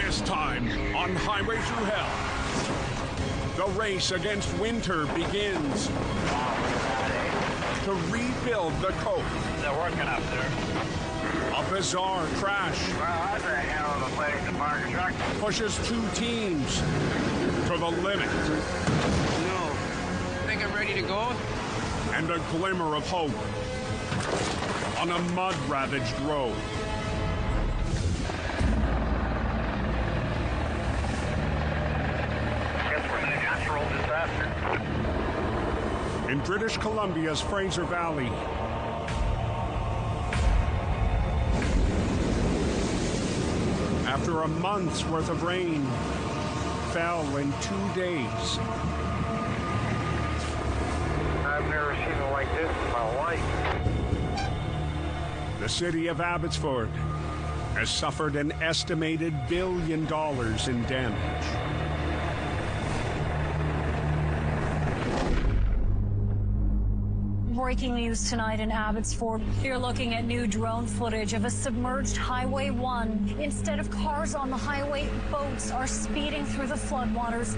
This time on Highway Thru Hell, the race against winter begins. To rebuild the coast. They're working up there. A bizarre crash. Well, that's a hell of a place to park a truck. Pushes two teams to the limit. No. Think I'm ready to go? And a glimmer of hope on a mud-ravaged road. Guess we're in a natural disaster. In British Columbia's Fraser Valley, after a month's worth of rain, fell in 2 days. I've never seen it like this in my life. The city of Abbotsford has suffered an estimated $1 billion in damage. Breaking news tonight in Abbotsford. You're looking at new drone footage of a submerged Highway 1. Instead of cars on the highway, boats are speeding through the floodwaters.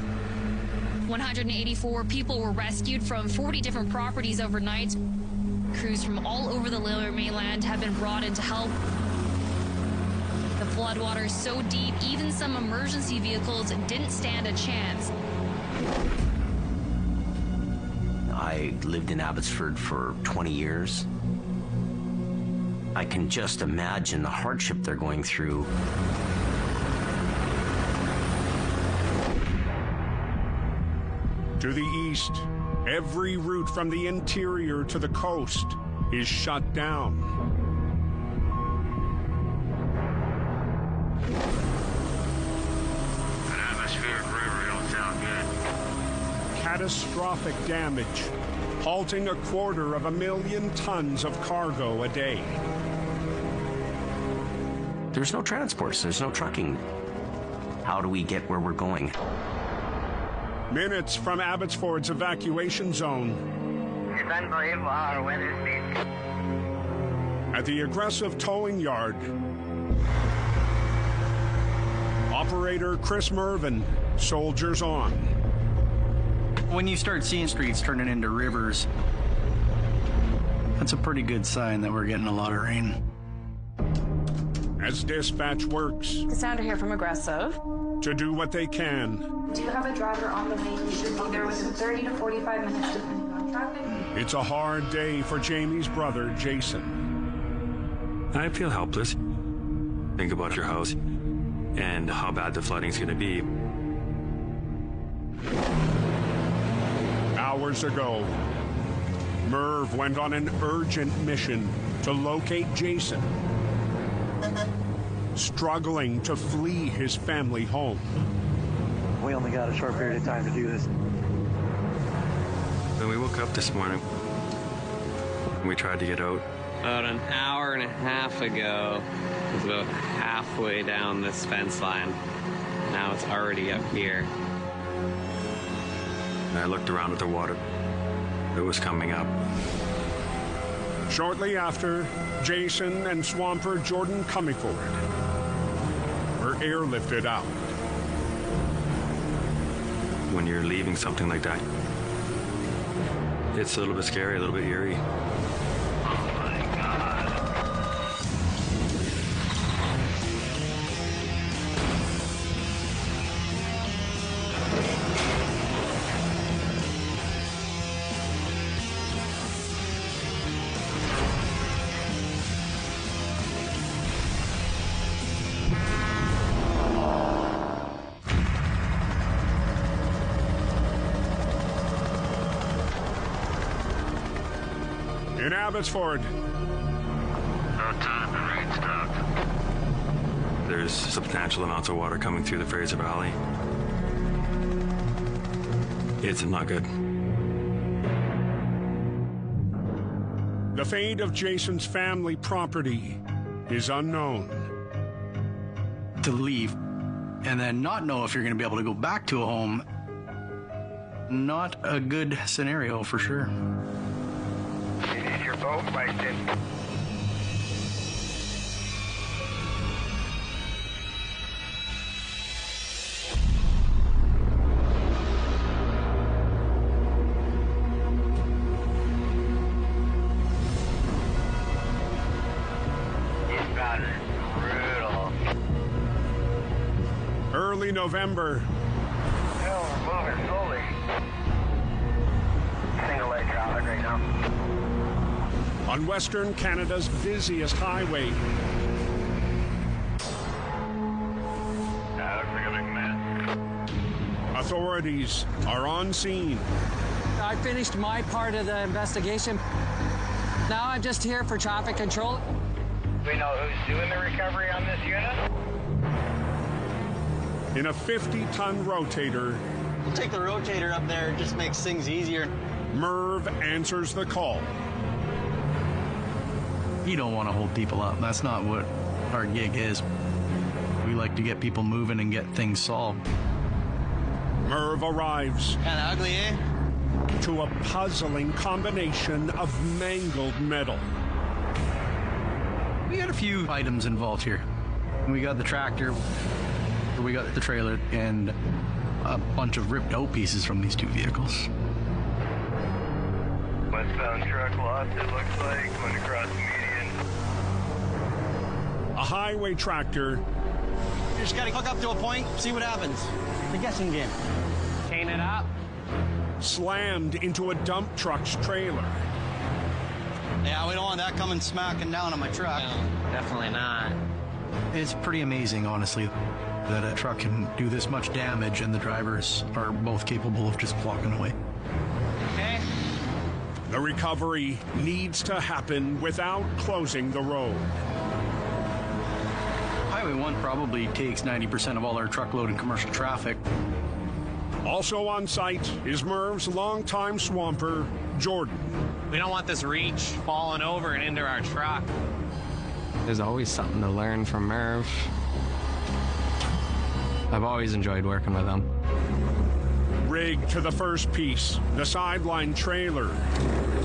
184 people were rescued from 40 different properties overnight. Crews from all over the Lower Mainland have been brought in to help. The floodwater is so deep, even some emergency vehicles didn't stand a chance. I lived in Abbotsford for 20 years. I can just imagine the hardship they're going through. To the east, every route from the interior to the coast is shut down. An atmospheric river don't sound good. Catastrophic damage, halting 250,000 tons of cargo a day. There's no transports, there's no trucking. How do we get where we're going? Minutes from Abbotsford's evacuation zone. It's unbelievable how the weather's been. At the aggressive towing yard, operator Chris Mervin soldiers on. When you start seeing streets turning into rivers, that's a pretty good sign that we're getting a lot of rain. As dispatch works Cassandra here from Aggressive. to do what they can. Do you have a driver on the way? You should be there within 30 to 45 minutes depending on traffic. It's a hard day for Jamie's brother, Jason. I feel helpless. Think about your house and how bad the flooding's going to be. Hours ago, Merv went on an urgent mission to locate Jason, struggling to flee his family home. We only got a short period of time to do this. When we woke up this morning, we tried to get out. About an hour and a half ago, it was about halfway down this fence line. Now it's already up here. And I looked around at the water. It was coming up. Shortly after, Jason and swamper Jordan Cummingford were airlifted out. When you're leaving something like that, it's a little bit scary, a little bit eerie. In Abbotsford, No time the rain stopped. There's substantial amounts of water coming through the Fraser Valley. It's not good. the fate of Jason's family property is unknown. To leave and then not know if you're going to be able to go back to a home, not a good scenario for sure. You need your boat wasted. early November. Hell, we're moving slowly. Single lane traffic right now. On Western Canada's busiest highway. Looks like a big mess. Authorities are on scene. I finished my part of the investigation. Now I'm just here for traffic control. We know who's doing the recovery on this unit? In a 50-ton rotator, We'll take the rotator up there. It just makes things easier. Merv answers the call. You don't want to hold people up. That's not what our gig is. We like to get people moving and get things solved. Merv arrives Kind of ugly, eh? to a puzzling combination of mangled metal. We got a few items involved here. We got the tractor, we got the trailer, and a bunch of ripped out pieces from these two vehicles. Westbound truck lost, it looks like, going across the median. A highway tractor You just gotta hook up to a point, see what happens. It's a guessing game. Chain it up. slammed into a dump truck's trailer. Yeah, we don't want that coming smacking down on my truck. No, definitely not. It's pretty amazing, honestly, that a truck can do this much damage and the drivers are both capable of just walking away. Okay. The recovery needs to happen without closing the road. Highway 1 probably takes 90% of all our truckload and commercial traffic. Also on site is Merv's longtime swamper, Jordan. We don't want this reach falling over and into our truck. There's always something to learn from Merv. I've always enjoyed working with him. Rigged to the first piece, the sideline trailer.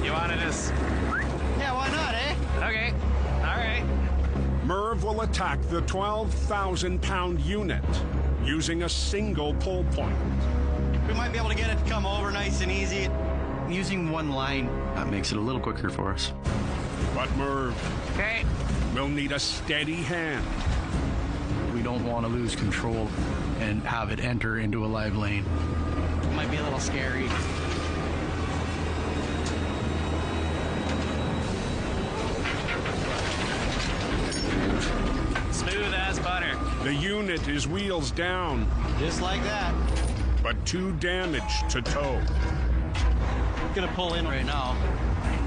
You want to just... Yeah, why not, eh? Okay. All right. Merv will attack the 12,000-pound unit using a single pull point. We might be able to get it to come over nice and easy. Using one line, that makes it a little quicker for us. But Merv Okay. will need a steady hand. We don't want to lose control and have it enter into a live lane. It might be a little scary. Smooth as butter. The unit is wheels down, Just like that. but too damaged to tow. Gonna pull in right now.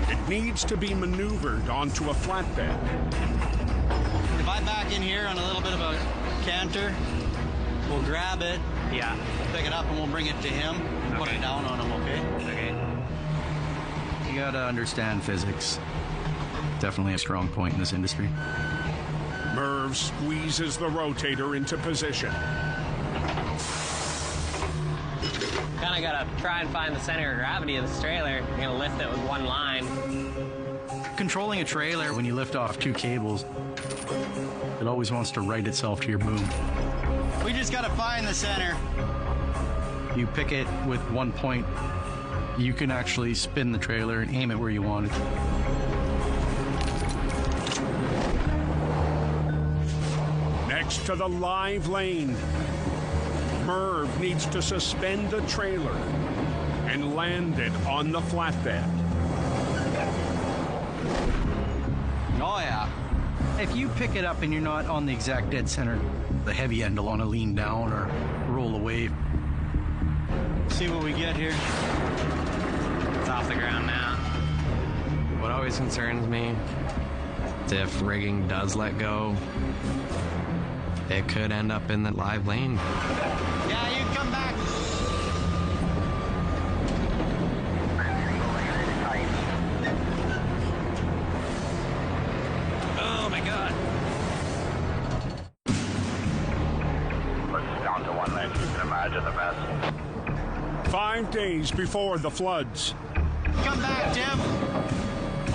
It needs to be maneuvered onto a flatbed. If I back in here on a little bit of a canter, we'll grab it, Yeah. pick it up, and we'll bring it to him. Put it down on him, okay? Okay. You gotta understand physics. Definitely a strong point in this industry. Merv squeezes the rotator into position. Kind of gotta try and find the center of gravity of this trailer. You're gonna lift it with one line. Controlling a trailer when you lift off two cables, it always wants to right itself to your boom. We just gotta find the center. You pick it with one point, you can actually spin the trailer and aim it where you want it. Next to the live lane, Merv needs to suspend the trailer and land it on the flatbed. Oh yeah. If you pick it up and you're not on the exact dead center, the heavy end will want to lean down or roll away. See what we get here. It's off the ground now. What always concerns me is if rigging does let go, it could end up in the live lane. Yeah, you can come back. Oh my God. Let's down to one lane. You can imagine the mess. 5 days before the floods, Come back, Jim.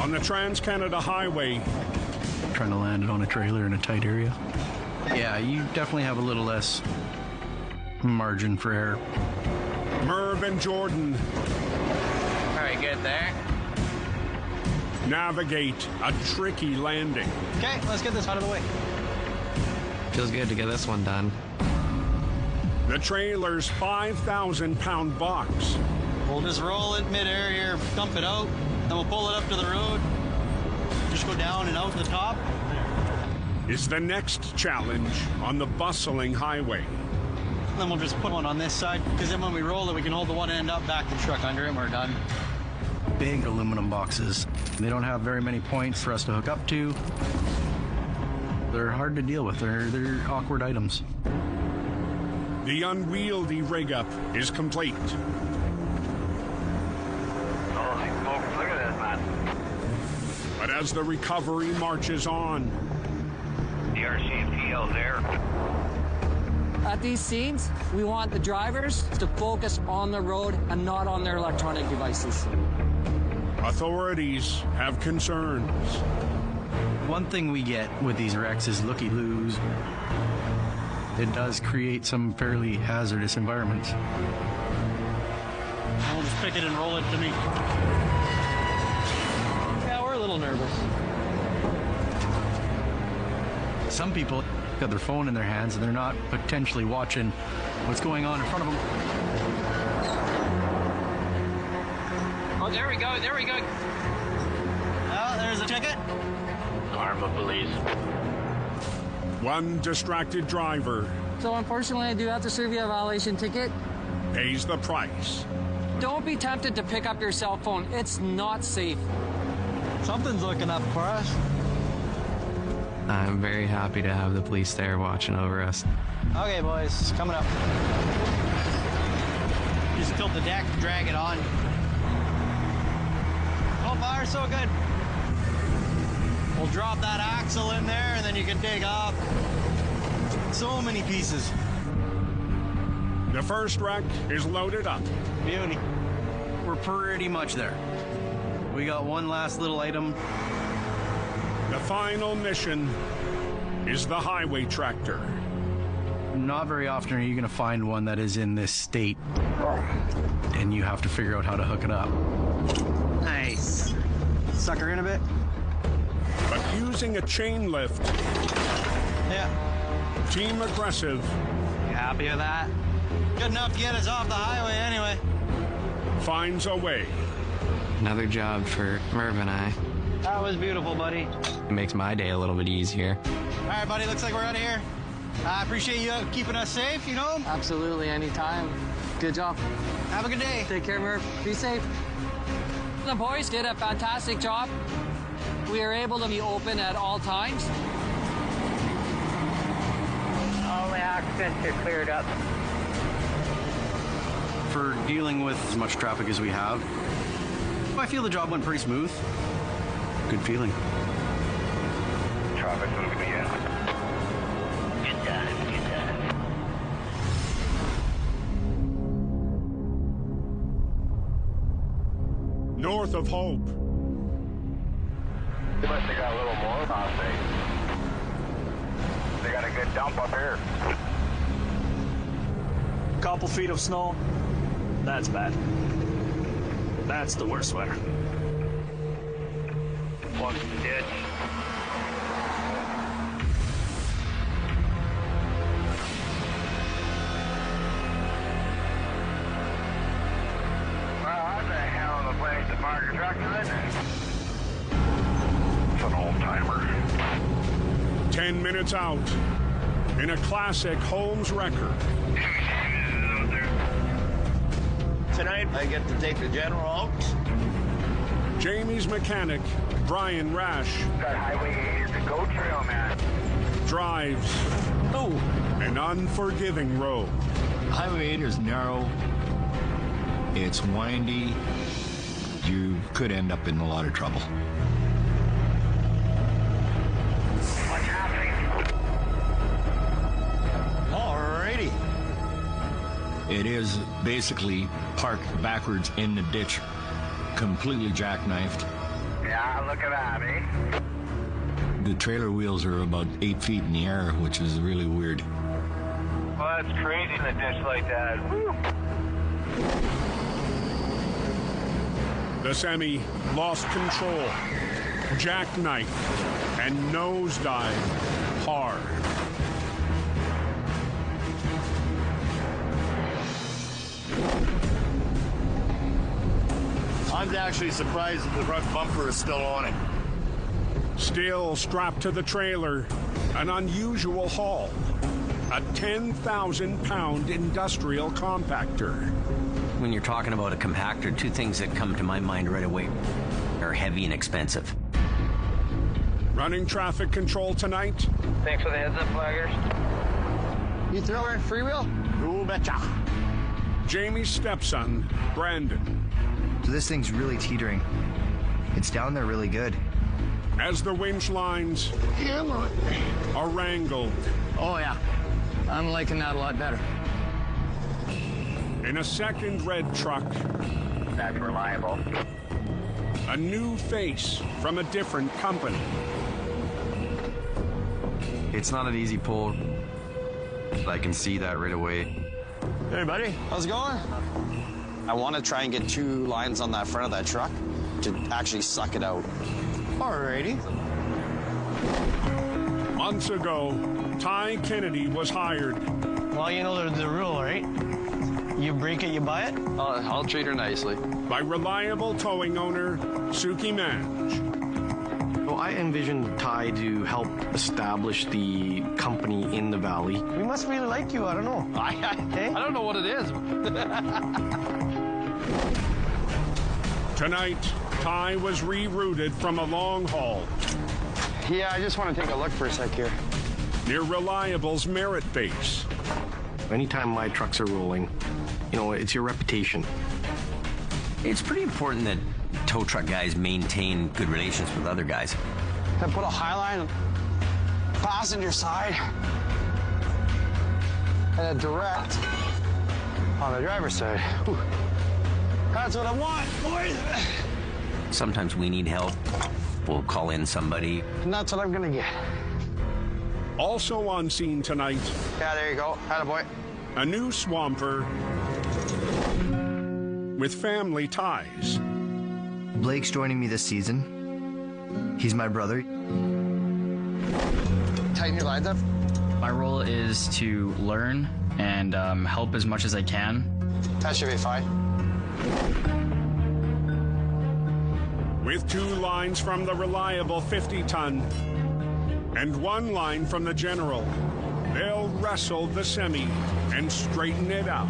on the Trans-Canada Highway, Trying to land it on a trailer in a tight area. Yeah, you definitely have a little less margin for error. Merv and Jordan All right, good there. navigate a tricky landing. Okay, let's get this out of the way. Feels good to get this one done. The trailer's 5,000-pound box. We'll just roll it midair here, dump it out, then we'll pull it up to the road. Just go down and out the top. Is the next challenge on the bustling highway. Then we'll just put one on this side, because then when we roll it, we can hold the one end up, back the truck under it, and we're done. Big aluminum boxes. They don't have very many points for us to hook up to. They're hard to deal with. They're awkward items. The unwieldy rig-up is complete. Holy smokes, look at this, man. But as the recovery marches on, The RCMP there. At these scenes, we want the drivers to focus on the road and not on their electronic devices. authorities have concerns. One thing we get with these wrecks is looky-loos. It does create some fairly hazardous environments. We'll just pick it and roll it to me. Yeah, we're a little nervous. Some people got their phone in their hands and they're not potentially watching what's going on in front of them. Oh, there we go, there we go. Oh, there's a ticket. Arm of police. One distracted driver So unfortunately, I do have to serve you a violation ticket. pays the price. Don't be tempted to pick up your cell phone. It's not safe. Something's looking up for us. I'm very happy to have the police there watching over us. Okay, boys, coming up. Just tilt the deck, drag it on. So far, so good. We'll drop that axle in there, and then you can dig up. So many pieces. The first wreck is loaded up. Beauty. We're pretty much there. We got one last little item. The final mission is the highway tractor. Not very often are you going to find one that is in this state, and you have to figure out how to hook it up. Nice. Sucker in a bit. But using a chain lift, Yeah. Team Aggressive You happy with that? Good enough to get us off the highway anyway. finds a way. Another job for Merv and I. That was beautiful, buddy. It makes my day a little bit easier. All right, buddy, looks like we're out of here. I appreciate you keeping us safe, you know? Absolutely, anytime. Good job. Have a good day. Take care, Murph. Be safe. The boys did a fantastic job. We are able to be open at all times. All the accidents are cleared up. For dealing with as much traffic as we have, I feel the job went pretty smooth. Good feeling. Traffic moving again. Good time, good time. North of Hope, They must have got a little more phosphate. They got a good dump up here. Couple feet of snow. That's bad. That's the worst weather. Plug the ditch. Well, that's a hell of a place to park your truck, isn't it? It's an old timer. 10 minutes out in a classic Holmes record. Tonight, I get to take the general out. Jamie's mechanic, Brian Rash, That highway is the go trail, man. drives an unforgiving road. Highway 8 is narrow. It's windy. You could end up in a lot of trouble. What's happening? Alrighty. It is basically parked backwards in the ditch, completely jackknifed. Yeah, look at that, eh? The trailer wheels are about 8 feet in the air, which is really weird. Well, that's crazy in a ditch like that. Woo. The semi lost control, jackknife, and nosedive hard. actually surprised that the front bumper is still on it. Still strapped to the trailer, an unusual haul. A 10,000-pound industrial compactor. When you're talking about a compactor, two things that come to my mind right away are heavy and expensive. Running traffic control tonight. Thanks for the heads up, flaggers. You throw her in freewheel? You betcha. Jamie's stepson, Brandon. So this thing's really teetering. It's down there really good. As the winch lines are wrangled. Oh, yeah. I'm liking that a lot better. In a second red truck. That's reliable. A new face from a different company. It's not an easy pull. I can see that right away. Hey, buddy. How's it going? I want to try and get 2 lines on that front of that truck to actually suck it out. Alrighty. Months ago, Ty Kennedy was hired. Well, you know the rule, right? You break it, you buy it? I'll treat her nicely. By reliable towing owner, Suki Manj. Well, I envision Ty to help establish the company in the valley. We must really like you, I don't know. I don't know what it is. Tonight, Ty was rerouted from a long haul. Yeah, I just want to take a look for a sec here. Near Reliable's Merit Base. Anytime my trucks are rolling, you know, it's your reputation. It's pretty important that tow truck guys maintain good relations with other guys. I put a high line passenger side and a direct on the driver's side. Whew. That's what I want, boys. Sometimes we need help. We'll call in somebody. And that's what I'm gonna get. Also on scene tonight. Yeah, there you go. Attaboy. A new swamper with family ties. Blake's joining me this season. He's my brother. Tighten your lines up. My role is to learn and help as much as I can. That should be fine. With 2 lines from the reliable 50-ton and 1 line from the general, they'll wrestle the semi and straighten it out.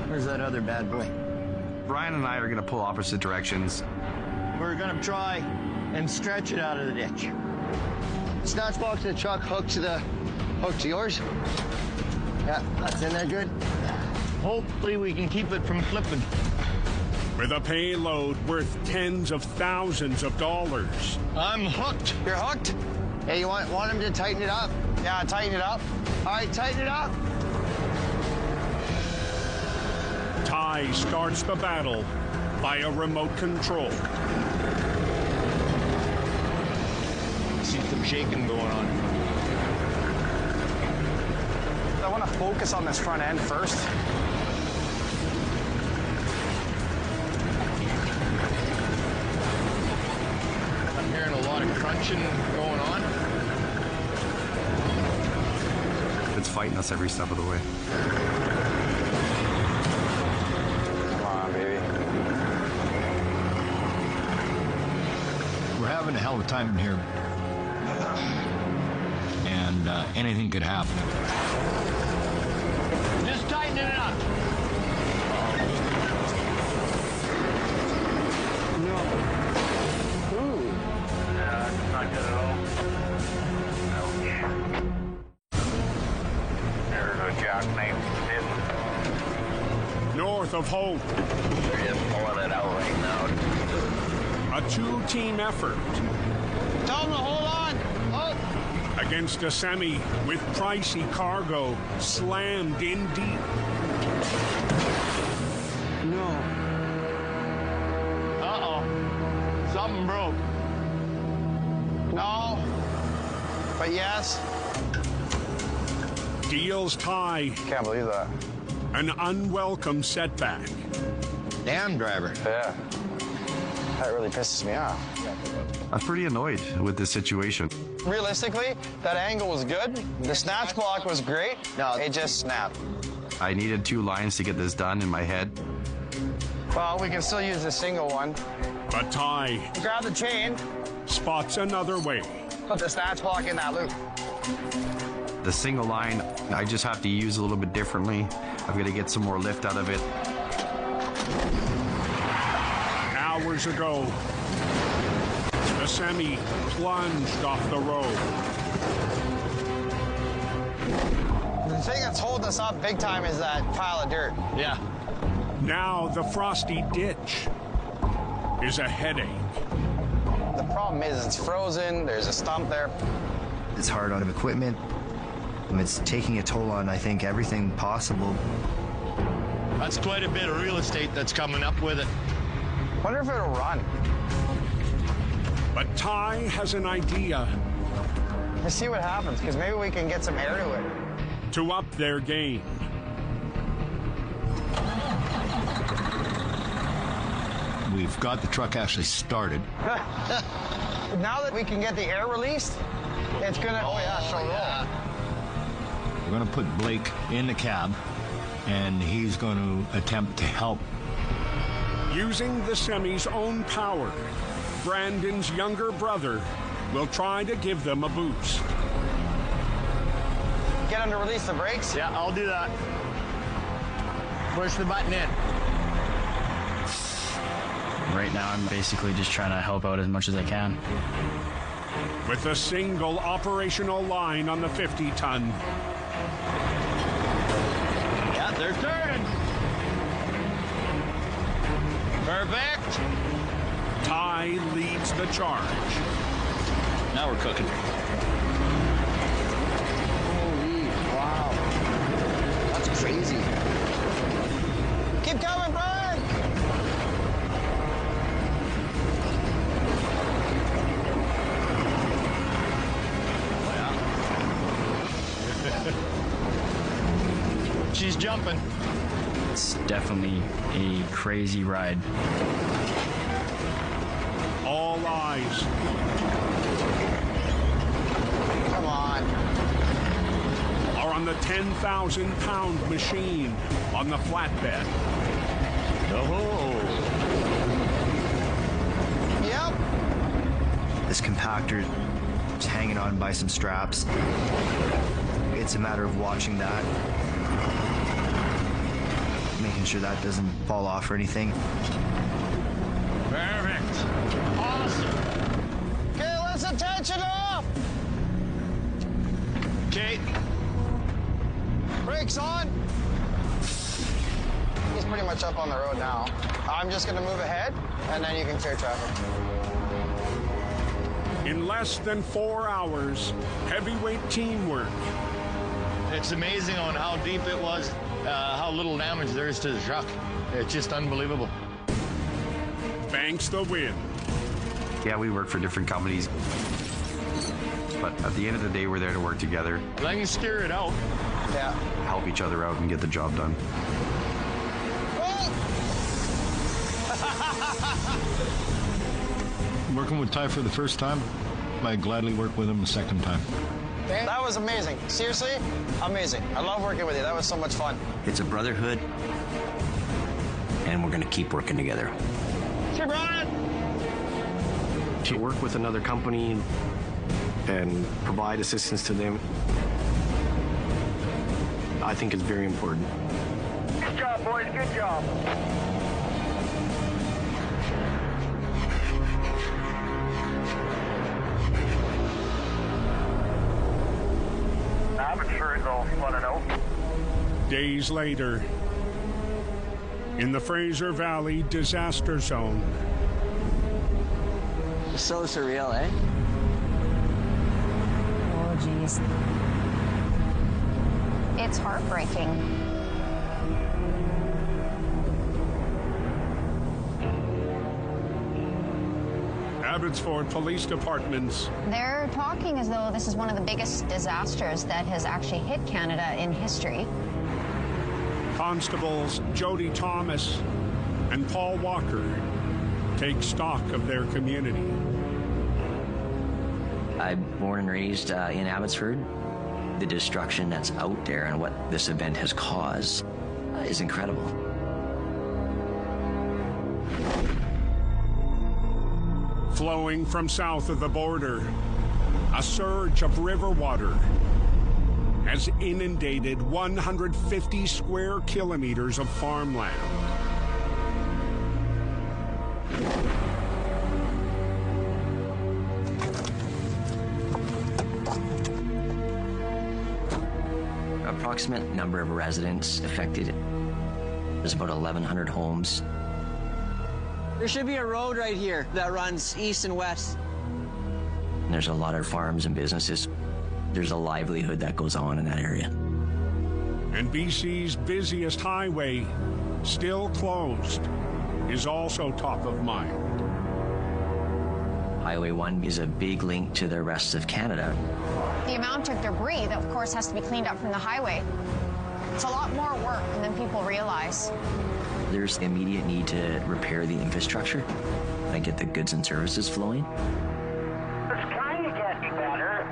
Where's that other bad boy? Brian and I are going to pull opposite directions. We're gonna try and stretch it out of the ditch. Snatch box in the truck, hook to yours. Yeah, that's in there good. Hopefully we can keep it from flipping. With a payload worth tens of thousands of dollars. I'm hooked. You're hooked? Hey, you want him to tighten it up? Yeah, tighten it up. All right, tighten it up. Ty starts the battle by a remote control. See some shaking going on. I want to focus on this front end first. I'm hearing a lot of crunching going on. It's fighting us every step of the way. Come on, baby. We're having a hell of a time in here. And anything could happen. Just tighten it up. No. Ooh. Yeah, it's not good at all. There's a jackknife sitting. North of Hope. They're just pulling it out right now. A 2-team effort. Tell them to hold on. Oh. Against a semi with pricey cargo slammed in deep. No. Uh-oh. Something broke. No. But yes. Deals Ty. Can't believe that. An unwelcome setback. Damn, driver. Yeah. That really pisses me off. I'm pretty annoyed with this situation. Realistically, that angle was good. The snatch block was great. No, it just snapped. I needed 2 lines to get this done in my head. Well, we can still use the single one. But Ty Grab the chain. spots another way. Put the snatch block in that loop. The single line, I just have to use a little bit differently. I've got to get some more lift out of it. Hours ago, the semi plunged off the road. The thing that's holding us up big time is that pile of dirt. Yeah. Now the frosty ditch is a headache. The problem is it's frozen, there's a stump there. It's hard on equipment. It's taking a toll on, I think, everything possible. That's quite a bit of real estate that's coming up with it. Wonder if it'll run. But Ty has an idea. Let's see what happens, because maybe we can get some air to it. To up their game. We've got the truck actually started. Now that we can get the air released, it's gonna, roll. We're going to put Blake in the cab, and he's going to attempt to help. Using the semi's own power, Brandon's younger brother will try to give them a boost. Get him to release the brakes? Yeah, I'll do that. Push the button in. Right now, I'm basically just trying to help out as much as I can. With a single operational line on the 50-ton. Yeah, they're turning. Perfect. Ty leads the charge. Now we're cooking. Holy, wow. That's crazy. Keep coming, Brian! She's jumping. It's definitely a crazy ride. All eyes. Come on. Are on the 10,000-pound machine on the flatbed. Oh. Yep. This compactor is hanging on by some straps. It's a matter of watching that, making sure that doesn't fall off or anything. Perfect. Awesome. Okay, let's attach it off. Okay. Brakes on. He's pretty much up on the road now. I'm just gonna move ahead, and then you can clear traffic. In less than 4 hours, heavyweight teamwork. It's amazing on how deep it was, how little damage there is to the truck. It's just unbelievable. Banks the win. Yeah, we work for different companies. But at the end of the day, we're there to work together. If I can steer it out. Yeah. Help each other out and get the job done. Working with Ty for the first time, I'd gladly work with him the second time. That was amazing. Seriously, amazing. I love working with you. That was so much fun. It's a brotherhood, and we're going to keep working together. Hey, Brian! To work with another company and provide assistance to them, I think is very important. Good job, boys. Good job. I'm sure it's all fun and out. Days later, in the Fraser Valley disaster zone. So surreal, eh? Oh, geez. It's heartbreaking. Abbotsford Police Departments. They're talking as though this is one of the biggest disasters that has actually hit Canada in history. Constables Jody Thomas and Paul Walker take stock of their community. I'm born and raised in Abbotsford. The destruction that's out there and what this event has caused is incredible. Flowing from south of the border, a surge of river water has inundated 150 square kilometers of farmland. Approximate number of residents affected. There's about 1,100 homes. There should be a road right here that runs east and west. There's a lot of farms and businesses. There's a livelihood that goes on in that area. And BC's busiest highway, still closed, is also top of mind. Highway 1 is a big link to the rest of Canada. The amount of debris that, of course, has to be cleaned up from the highway, it's a lot more work than people realize. There's immediate need to repair the infrastructure and get the goods and services flowing. It's kind of getting better.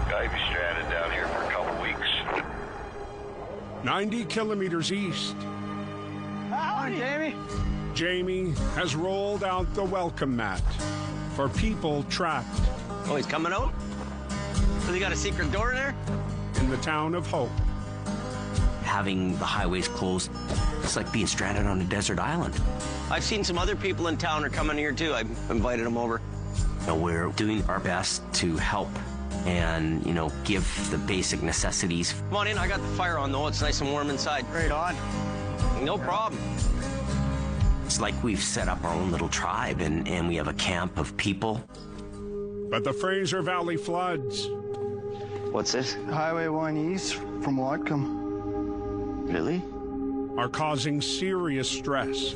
Guy be stranded down here for a couple weeks. 90 kilometers east. Howdy, Jamie. Jamie has rolled out the welcome mat for people trapped. Oh, he's coming out? Has he got a secret door in there? In the town of Hope. Having the highways closed, it's like being stranded on a desert island. I've seen some other people in town are coming here too. I've invited them over. We're doing our best to help and, give the basic necessities. Come on in, I got the fire on though. It's nice and warm inside. Right on. No problem. It's like we've set up our own little tribe and we have a camp of people. But the Fraser Valley floods. What's this? Highway 1 east from Whatcom. Really? Are causing serious stress.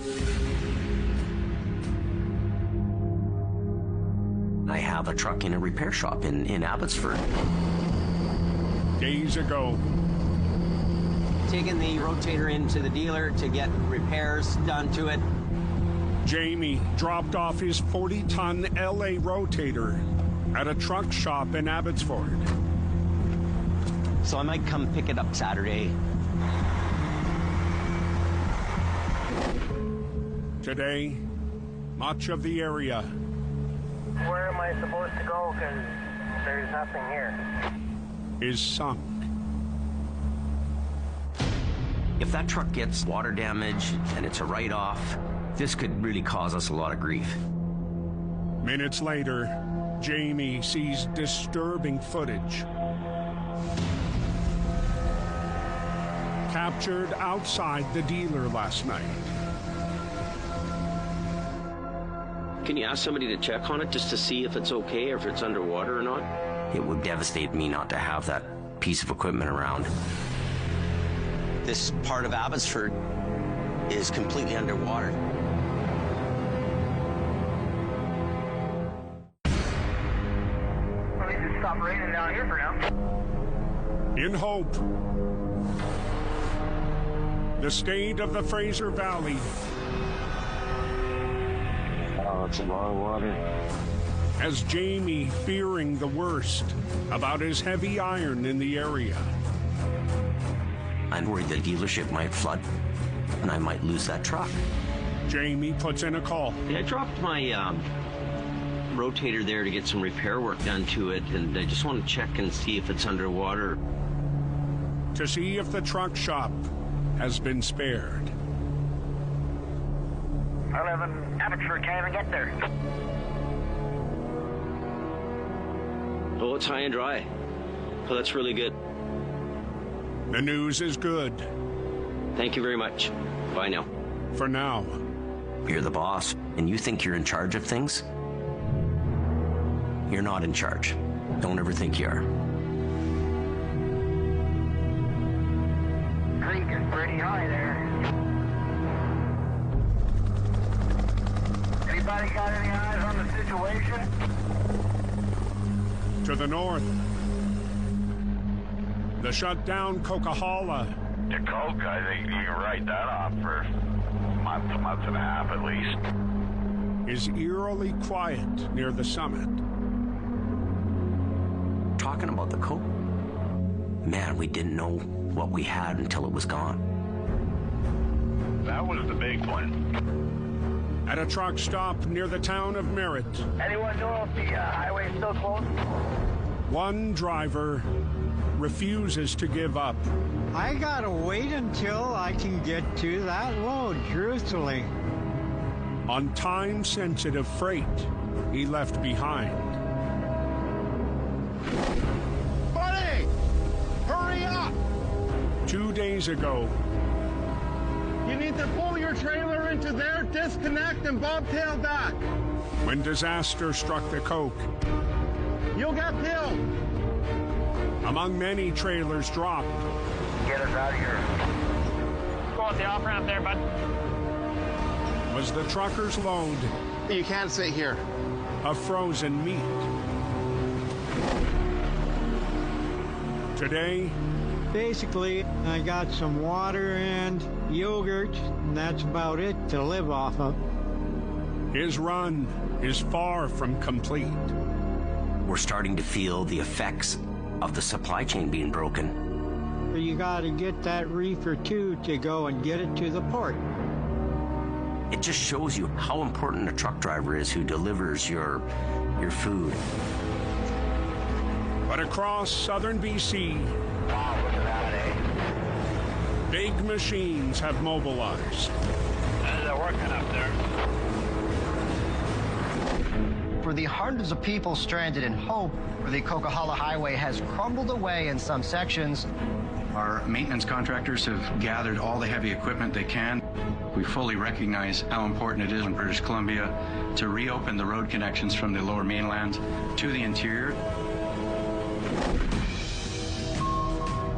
I have a truck in a repair shop in Abbotsford. Days ago. Taking the rotator into the dealer to get repairs done to it. Jamie dropped off his 40-ton LA rotator at a truck shop in Abbotsford. So I might come pick it up Saturday. Today, much of the area. Where am I supposed to go? Because there's nothing here. Is sunk. If that truck gets water damage and it's a write-off, this could really cause us a lot of grief. Minutes later, Jamie sees disturbing footage. Captured outside the dealer last night. Can you ask somebody to check on it just to see if it's okay or if it's underwater or not? It would devastate me not to have that piece of equipment around. This part of Abbotsford is completely underwater. At least it stopped raining down here for now. In Hope, the state of the Fraser Valley. Oh, it's a lot of water. As Jamie fearing the worst about his heavy iron in the area. I'm worried the dealership might flood and I might lose that truck. Jamie puts in a call. I dropped my rotator there to get some repair work done to it, and I just want to check and see if it's underwater. To see if the truck shop has been spared. I live in Abbotsford, can't even get there. Oh, it's high and dry. Oh, that's really good. The news is good. Thank you very much. Bye now. For now. You're the boss, and you think you're in charge of things? You're not in charge. Don't ever think you are. Creek is pretty high there. Anybody got any eyes on the situation? To the north, the shut-down Coquihalla. The Coke, I think you can write that off for a month and a half at least. Is eerily quiet near the summit. Talking about the Coke, man, we didn't know what we had until it was gone. That was the big one. at a truck stop near the town of Merritt. Anyone know if the highway's still closed? One driver refuses to give up. I gotta wait until I can get to that load, truthfully. On time-sensitive freight he left behind. Buddy! Hurry up! 2 days ago, You need to pull your trailer into there, disconnect, and bobtail back. when disaster struck the Coke, You'll get killed. among many trailers dropped, Get us out of here. Go up the off-ramp there, bud. was the trucker's load You can't sit here. of frozen meat. Today, Basically, I got some water and yogurt, and that's about it to live off of. his run is far from complete. We're starting to feel the effects of the supply chain being broken. You gotta get that reefer too to go and get it to the port. It just shows you how important a truck driver is who delivers your food. But across southern BC, Wow, look at that, eh? big machines have mobilized. They're working up there. For the hundreds of people stranded in Hope, where the Coquihalla Highway has crumbled away in some sections. Our maintenance contractors have gathered all the heavy equipment they can. We fully recognize how important it is in British Columbia to reopen the road connections from the lower mainland to the interior.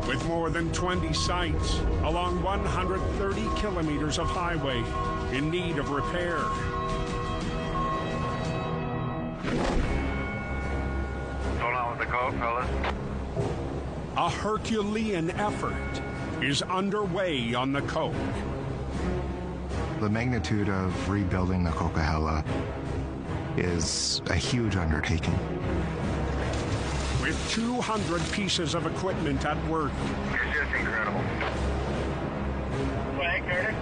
With more than 20 sites along 130 kilometers of highway in need of repair. What's going on with the Coke, fellas? A Herculean effort is underway on the Coke. The magnitude of rebuilding the Coquihalla is a huge undertaking. With 200 pieces of equipment at work. It's just incredible. Hey, Curtis?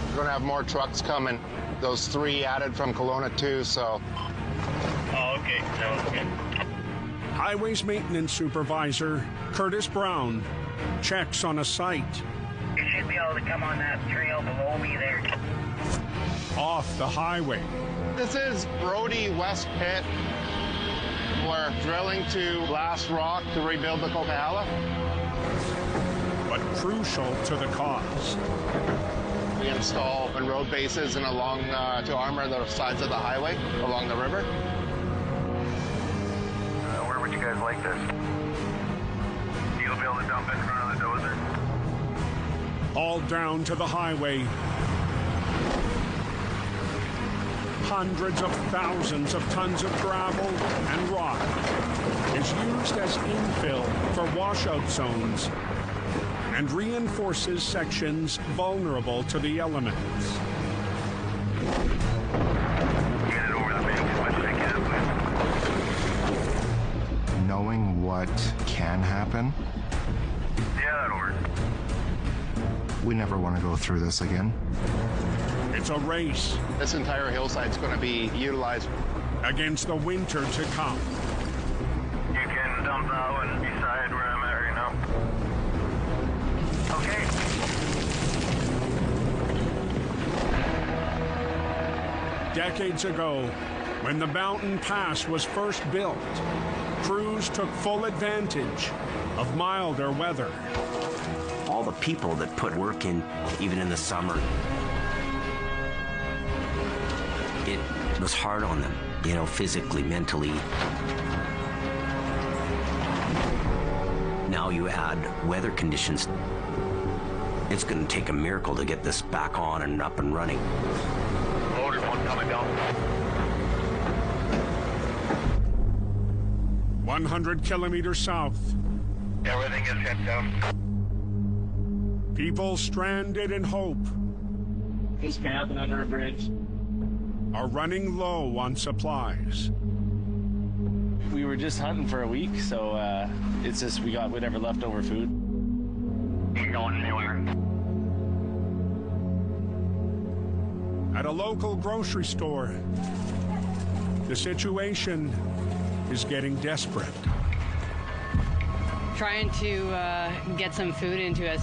We're going to have more trucks coming. Those 3 added from Kelowna too, so. Oh, okay. Sounds good. Highways maintenance supervisor Curtis Brown checks on a site. You should be able to come on that trail below me there. Off the highway. This is Brody West Pit. We're drilling to blast rock to rebuild the Coquihalla. But crucial to the cause. We install road bases and along to armor the sides of the highway along the river. Where would you guys like this? You'll be able to dump in front of the dozer. Hauled down to the highway. Hundreds of thousands of tons of gravel and rock is used as infill for washout zones and reinforces sections vulnerable to the elements. Get it over the bank as much as I can, Knowing what can happen, Yeah, that'll work. we never want to go through this again. It's a race. This entire hillside's going to be utilized against the winter to come. You can dump that one beside where I'm at right now. Okay. Decades ago, when the mountain pass was first built, crews took full advantage of milder weather. All the people that put work in, even in the summer, it was hard on them, physically, mentally. Now you add weather conditions. It's going to take a miracle to get this back on and up and running. Loader one coming down. 100 kilometers south. Everything is shut down. People stranded in Hope Just camping under a bridge. are running low on supplies. We were just hunting for a week, so it's just we got whatever leftover food. Ain't going anywhere. at a local grocery store. The situation is getting desperate. Trying to get some food into us.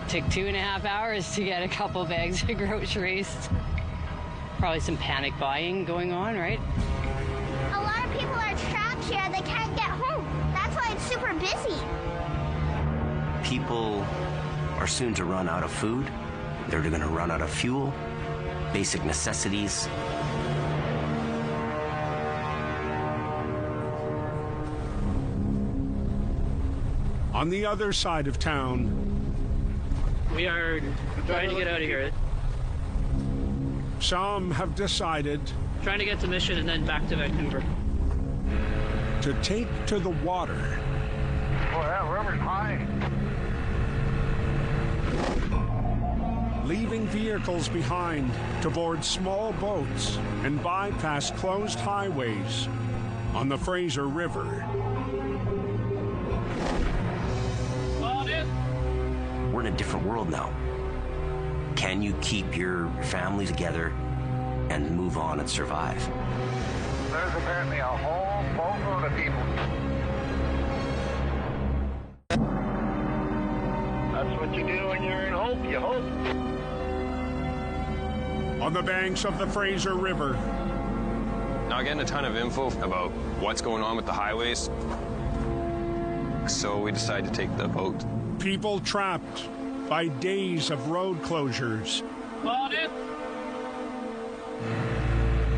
Took 2.5 hours to get a couple bags of groceries. Probably some panic buying going on, right? A lot of people are trapped here. They can't get home. That's why it's super busy. People are soon to run out of food. They're going to run out of fuel, basic necessities. On the other side of town, we are trying to get out of here. some have decided Trying to get to Mission and then back to Vancouver. to take to the water. Boy, that river's high. Leaving vehicles behind to board small boats and bypass closed highways on the Fraser River. We're in a different world now. Can you keep your family together and move on and survive? There's apparently a whole boatload of people. That's what you do when you're in hope, you hope. On the banks of the Fraser River. Not getting a ton of info about what's going on with the highways, so we decided to take the boat. People trapped by days of road closures.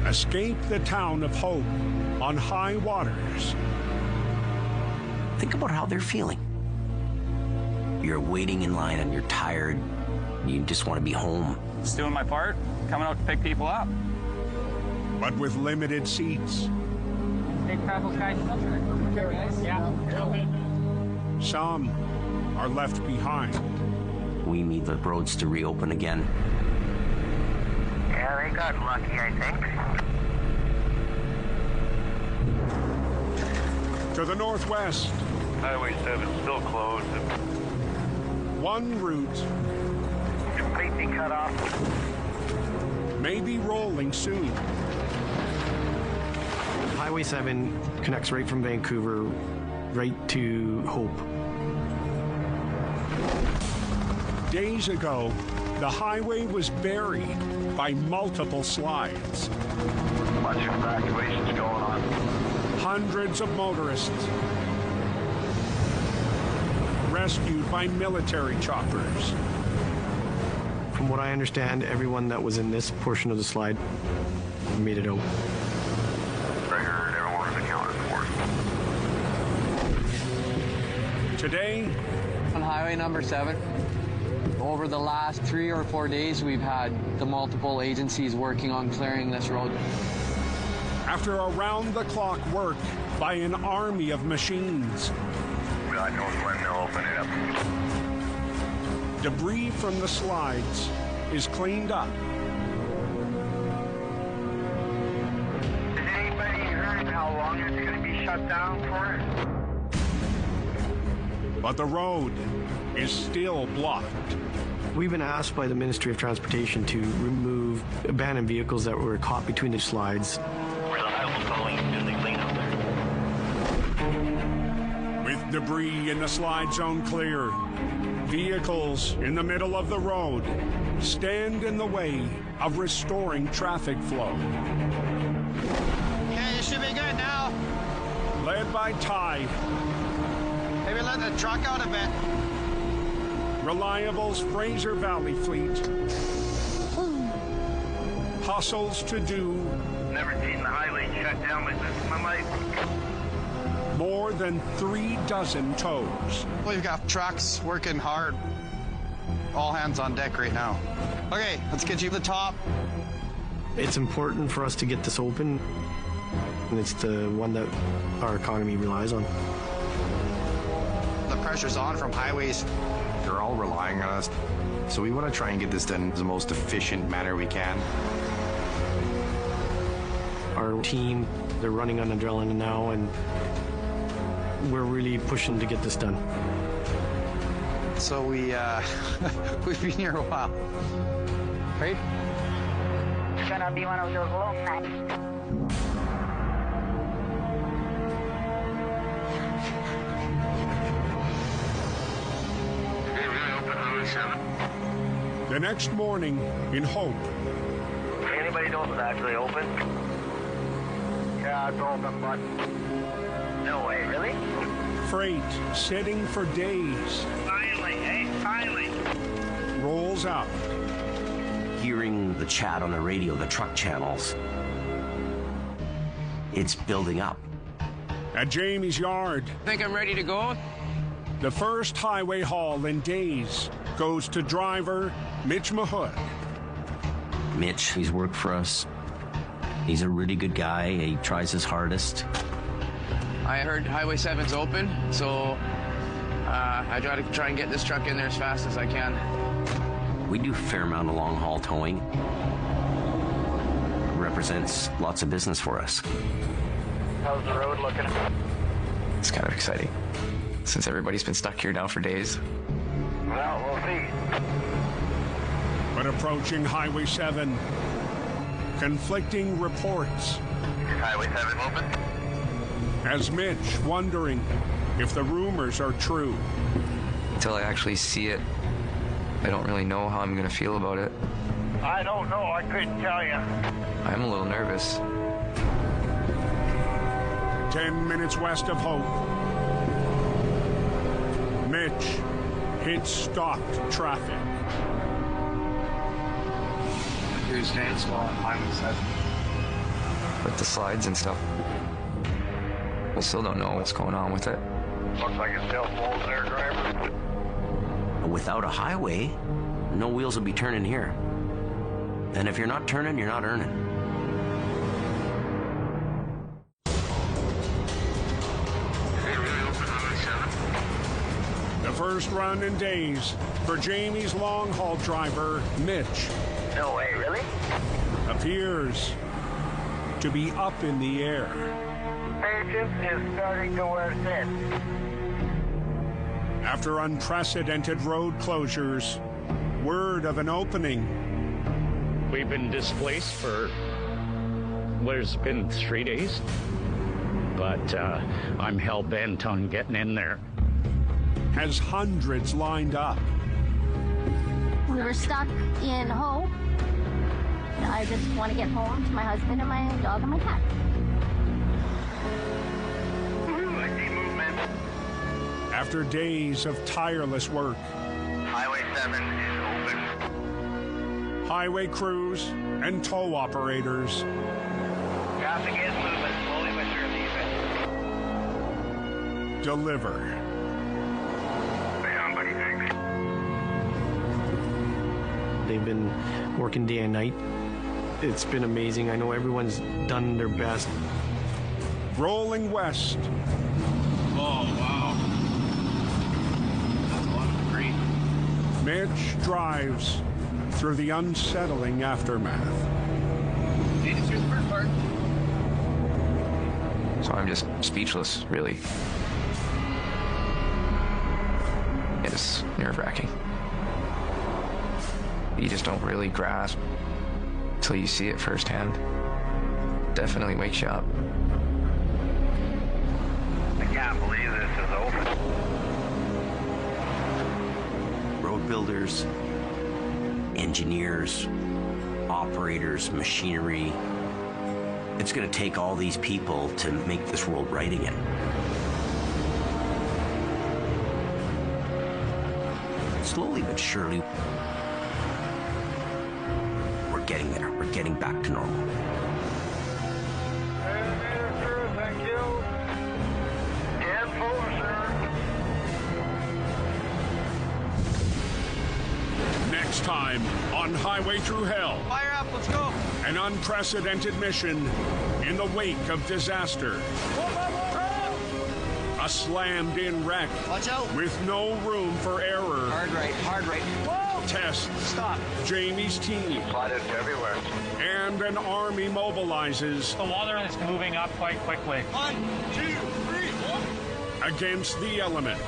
Escape the town of Hope on high waters. Think about how they're feeling. You're waiting in line and you're tired. You just want to be home. Just doing my part, coming out to pick people up. But with limited seats. Some are left behind. We need the roads to reopen again. Yeah, they got lucky, I think. To the northwest. Highway 7 still closed. One route Completely cut off. may be rolling soon. Highway 7 connects right from Vancouver right to Hope. Days ago, the highway was buried by multiple slides. Bunch of evacuations going on. Hundreds of motorists rescued by military choppers. From what I understand, everyone that was in this portion of the slide made it out. Figured everyone was accounted for. Today, on highway number 7, over the last 3 or 4 days, we've had the multiple agencies working on clearing this road. after around-the-clock work by an army of machines. God knows when they'll open it up. Debris from the slides is cleaned up. Has anybody heard how long it's going to be shut down for? But the road is still blocked. We've been asked by the Ministry of Transportation to remove abandoned vehicles that were caught between the slides. Where's the highway going as they clean up there? With debris in the slide zone clear, vehicles in the middle of the road stand in the way of restoring traffic flow. Okay, you should be good now. Led by Ty. Maybe let the truck out a bit. Reliable's Fraser Valley fleet hustles to do Never seen the highway shut down like this in my life. more than 36 tows. We've got trucks working hard. All hands on deck right now. Okay, let's get you to the top. It's important for us to get this open, and it's the one that our economy relies on. The pressure's on from highways. They're all relying on us, so we want to try and get this done in the most efficient manner we can. Our team, they're running on adrenaline now, and we're really pushing to get this done. So we've been here a while. Right? It's gonna be one of those long nights. The next morning, in Hope, Anybody knows it's actually open? Yeah, it's open, but no way, really? freight sitting for days Finally, hey, finally. rolls out. Hearing the chat on the radio, the truck channels, it's building up. At Jamie's yard, Think I'm ready to go? the first highway haul in days goes to driver Mitch Mahood. Mitch, he's worked for us. He's a really good guy. He tries his hardest. I heard Highway 7's open, so I try and get this truck in there as fast as I can. We do a fair amount of long haul towing. Represents lots of business for us. How's the road looking? It's kind of exciting, since everybody's been stuck here now for days. Well, we'll see. But approaching Highway 7, conflicting reports. Is Highway 7 open? Has Mitch wondering if the rumors are true. Until I actually see it, I don't really know how I'm going to feel about it. I don't know. I couldn't tell you. I'm a little nervous. 10 minutes west of Hope, Mitch hits stopped traffic. Here's Dan's law on Highway 7. With the slides and stuff. We still don't know what's going on with it. Looks like it's still full there, driver. Without a highway, no wheels will be turning here. And if you're not turning, you're not earning. The first run in days for Jamie's long-haul driver, Mitch, No way, really? appears to be up in the air. Patience is starting to wear thin. After unprecedented road closures, word of an opening. We've been displaced for what has been 3 days, but I'm hell-bent on getting in there. Has hundreds lined up. We were stuck in Hope. I just want to get home to my husband and my dog and my cat. I see movement. After days of tireless work, Highway 7 is open. highway crews and tow operators Traffic is moving slowly but surely. deliver. Stay on, buddy, thanks. They've been working day and night. It's been amazing. I know everyone's done their best. Rolling west, Oh, wow. That's a lot of debris. Mitch drives through the unsettling aftermath. Hey, this here's the first part. So I'm just speechless, really. It's nerve-wracking. You just don't really grasp until you see it firsthand. Definitely wakes you up. I can't believe this is open. Road builders, engineers, operators, machinery. It's going to take all these people to make this world right again. Slowly but surely, we're getting there. We're getting back to normal. Thank you. And forward, sir. Next time on Highway Thru Hell, Fire up, let's go. an unprecedented mission in the wake of disaster. A slammed-in wreck Watch out. with no room for error. Hard right, hard right. Whoa! Tests Stop. Jamie's team, Flooded everywhere. and an army mobilizes The water is moving up quite quickly. 1, 2, 3, 4. against the elements.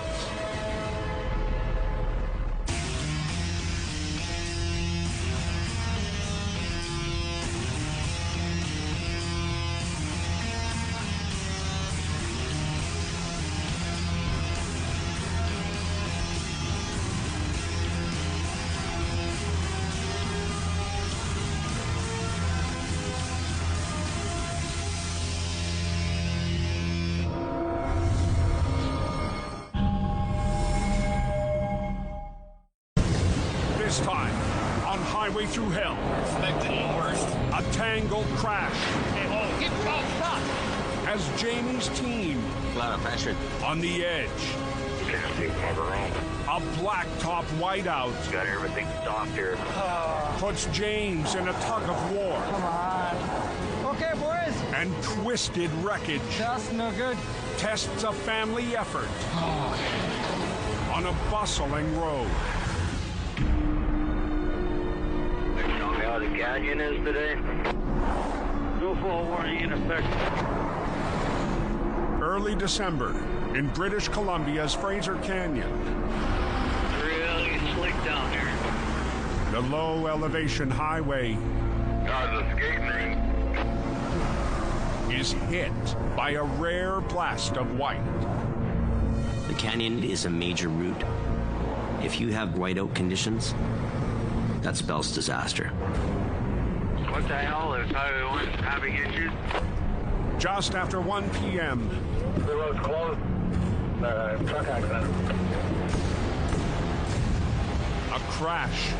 highway through hell. Expecting the worst. A tangled crash. Hey, hold on. Keep stop. As Jamie's team A lot of pressure. on the edge. A blacktop whiteout. Got everything stopped here. Puts James in a tug of war. Come on. Okay, boys. And twisted wreckage. That's no good. Tests a family effort on a bustling road. Tell me how the canyon is today. No fall warning in effect. Early December in British Columbia's Fraser Canyon. Really slick down here. The low elevation highway is hit by a rare blast of white. The canyon is a major route. If you have whiteout conditions, that spells disaster. What the hell is Highway 1 having issues? Just after 1 p.m. The road's closed. Truck accident. A crash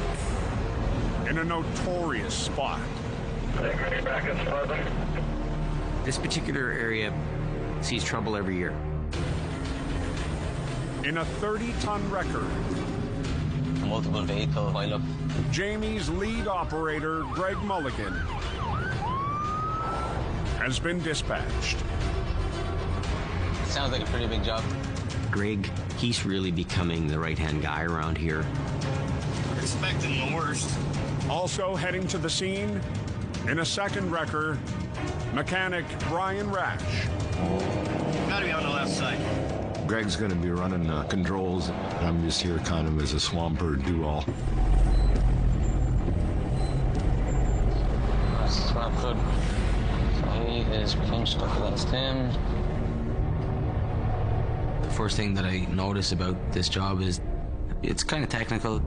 in a notorious spot. Back in Sparta. This particular area sees trouble every year. In a 30-ton wrecker, Multiple vehicle pileup. Jamie's lead operator, Greg Mulligan, has been dispatched. Sounds like a pretty big job. Greg, he's really becoming the right-hand guy around here. Expecting the worst. Also heading to the scene, in a second wrecker, mechanic Brian Rash. Gotta be on the left side. Greg's going to be running controls. I'm just here kind of as a swamper do-all. That's not good. So he is pinched up against him. The first thing that I notice about this job is it's kind of technical.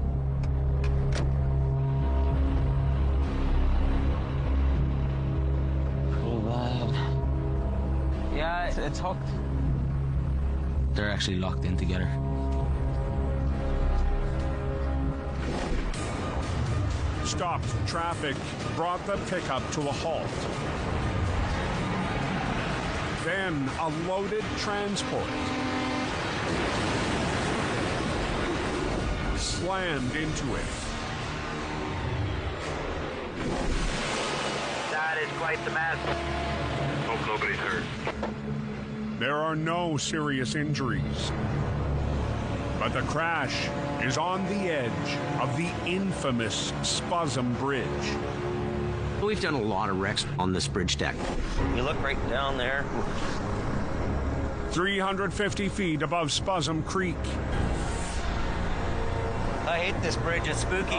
Pretty bad. Yeah, it's hooked. They're actually locked in together. Stopped traffic brought the pickup to a halt. Then a loaded transport slammed into it. That is quite the mess. Hope nobody's hurt. There are no serious injuries. But the crash is on the edge of the infamous Spuzum Bridge. We've done a lot of wrecks on this bridge deck. You look right down there. 350 feet above Spuzum Creek. I hate this bridge. It's spooky.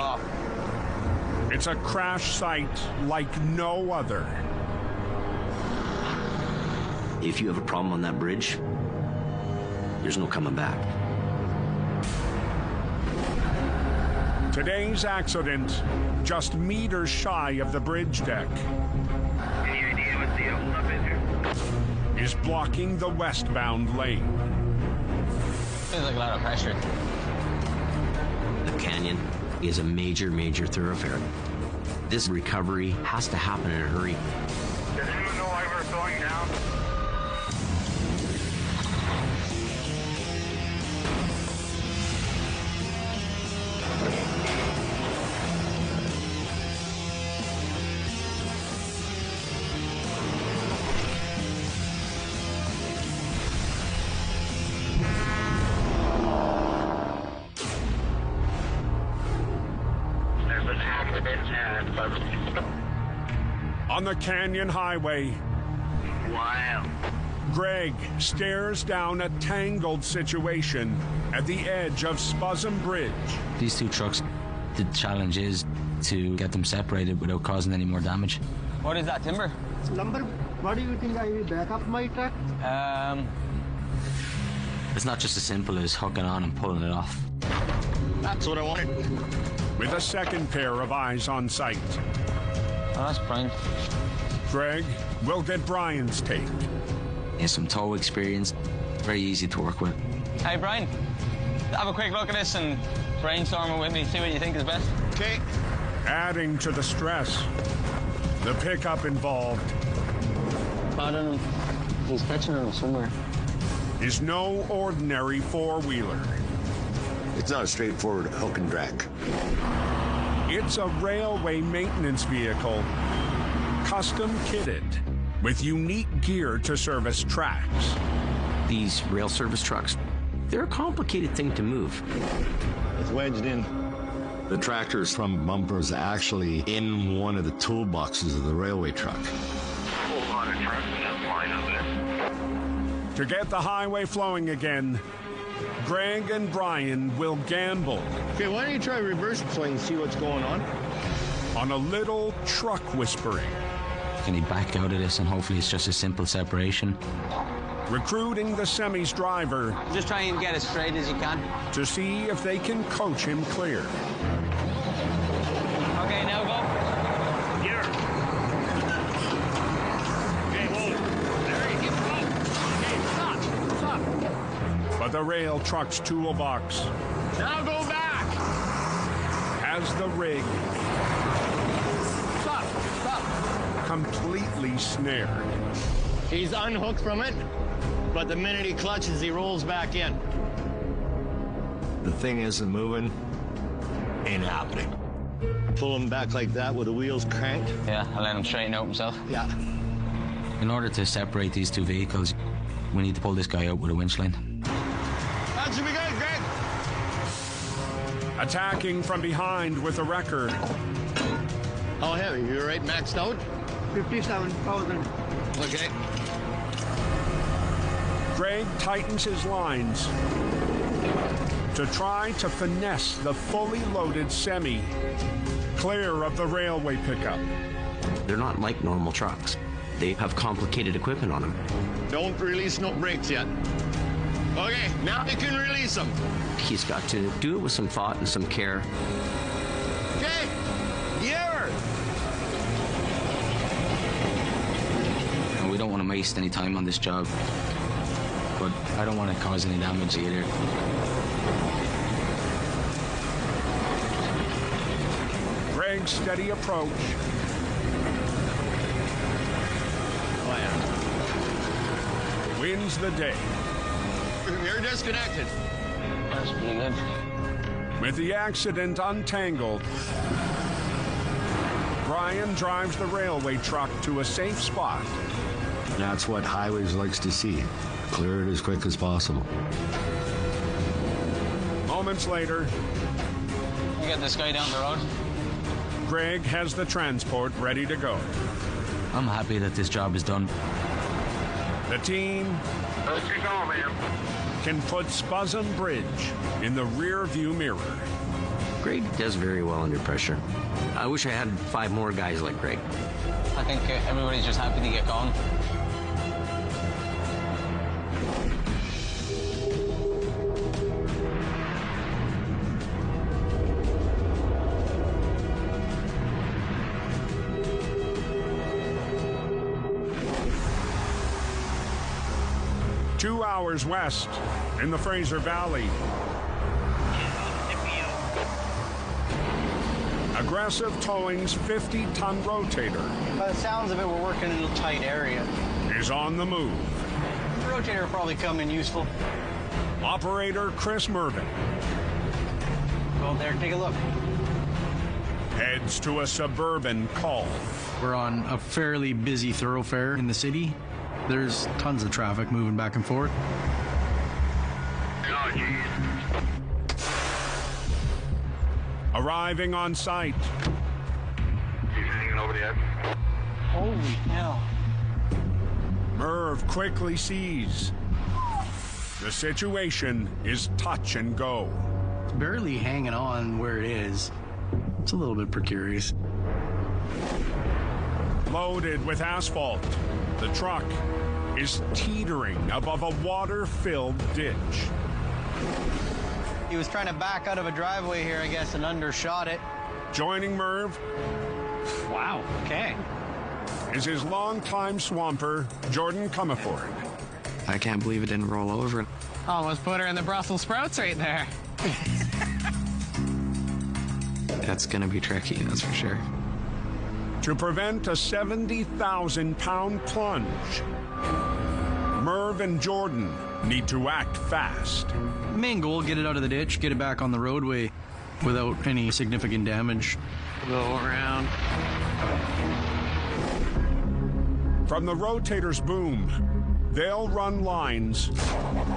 It's a crash site like no other. If you have a problem on that bridge, there's no coming back. Today's accident, just meters shy of the bridge deck, Any idea what the holdup is here? is blocking the westbound lane. Feels like a lot of pressure. The canyon is a major, major thoroughfare. This recovery has to happen in a hurry. Does anyone know why we're going down? There's an accident On the Canyon Highway, Wow. Greg stares down a tangled situation at the edge of Spuzum Bridge. These two trucks, the challenge is to get them separated without causing any more damage. What is that, timber? Lumber, what do you think? I will back up my truck? It's not just as simple as hooking on and pulling it off. That's what I wanted. With a second pair of eyes on site. Oh, that's Brian. Greg will get Brian's take. He has some tow experience. Very easy to work with. Hey, Brian. Have a quick look at this and brainstorm it with me. See what you think is best. Okay. Adding to the stress, the pickup involved I don't know. He's catching him somewhere. is no ordinary four-wheeler. It's not a straightforward hook and drag. It's a railway maintenance vehicle, custom kitted with unique gear to service tracks. These rail service trucks, they're a complicated thing to move. It's wedged in. The tractor's front bumper is actually in one of the toolboxes of the railway truck. Whole lot of trucks in this line of it. To get the highway flowing again, Greg and Brian will gamble. Okay, why don't you try reverse so I can see what's going on a little truck whispering. Can he back out of this and hopefully it's just a simple separation? Recruiting the semi's driver. Just try and get as straight as you can. To see if they can coach him clear. Okay, now go. Here. Okay, whoa. There you go. Okay, stop. But the rail truck's toolbox Now go back. has the rig Stop. completely snared. He's unhooked from it, but the minute he clutches, he rolls back in. The thing isn't moving, ain't happening. Pull him back like that with the wheels cranked. Yeah, I'll let him straighten out himself. Yeah. In order to separate these two vehicles, we need to pull this guy out with a winch line. That should be good, Greg. Attacking from behind with a record. How heavy? You all right, maxed out? 57,000. Okay. Greg tightens his lines to try to finesse the fully loaded semi clear of the railway pickup. They're not like normal trucks. They have complicated equipment on them. Don't release no brakes yet. Okay, now you can release them. He's got to do it with some thought and some care. Okay, gear. And we don't want to waste any time on this job. But I don't want to cause any damage either. Greg's steady approach. Oh, yeah. Wins the day. You're disconnected. That's pretty good. With the accident untangled, Brian drives the railway truck to a safe spot. That's what highways likes to see. Clear it as quick as possible. Moments later, You get this guy down the road. Greg has the transport ready to go. I'm happy that this job is done. The team Let's get going, man. can put Spuzzum Bridge in the rear view mirror. Greg does very well under pressure. I wish I had 5 more guys like Greg. I think everybody's just happy to get going. Two hours west in the Fraser Valley. Aggressive Towing's 50-ton rotator By the sounds of it, we're working in a tight area. is on the move. The rotator will probably come in useful. Operator Chris Mervin Go up there and take a look. heads to a suburban call. We're on a fairly busy thoroughfare in the city. There's tons of traffic moving back and forth. Oh, geez. Arriving on site, He's hanging over the edge. Holy hell. Merv quickly sees the situation is touch and go. It's barely hanging on where it is. It's a little bit precarious. Loaded with asphalt, the truck is teetering above a water-filled ditch. He was trying to back out of a driveway here, I guess, and undershot it. Joining Merv Wow, okay. is his longtime swamper, Jordan Comerford. I can't believe it didn't roll over. Almost put her in the Brussels sprouts right there. That's going to be tricky, that's for sure. To prevent a 70,000-pound plunge, Merv and Jordan need to act fast. The main goal, get it out of the ditch, get it back on the roadway without any significant damage. Go around. From the rotator's boom, they'll run lines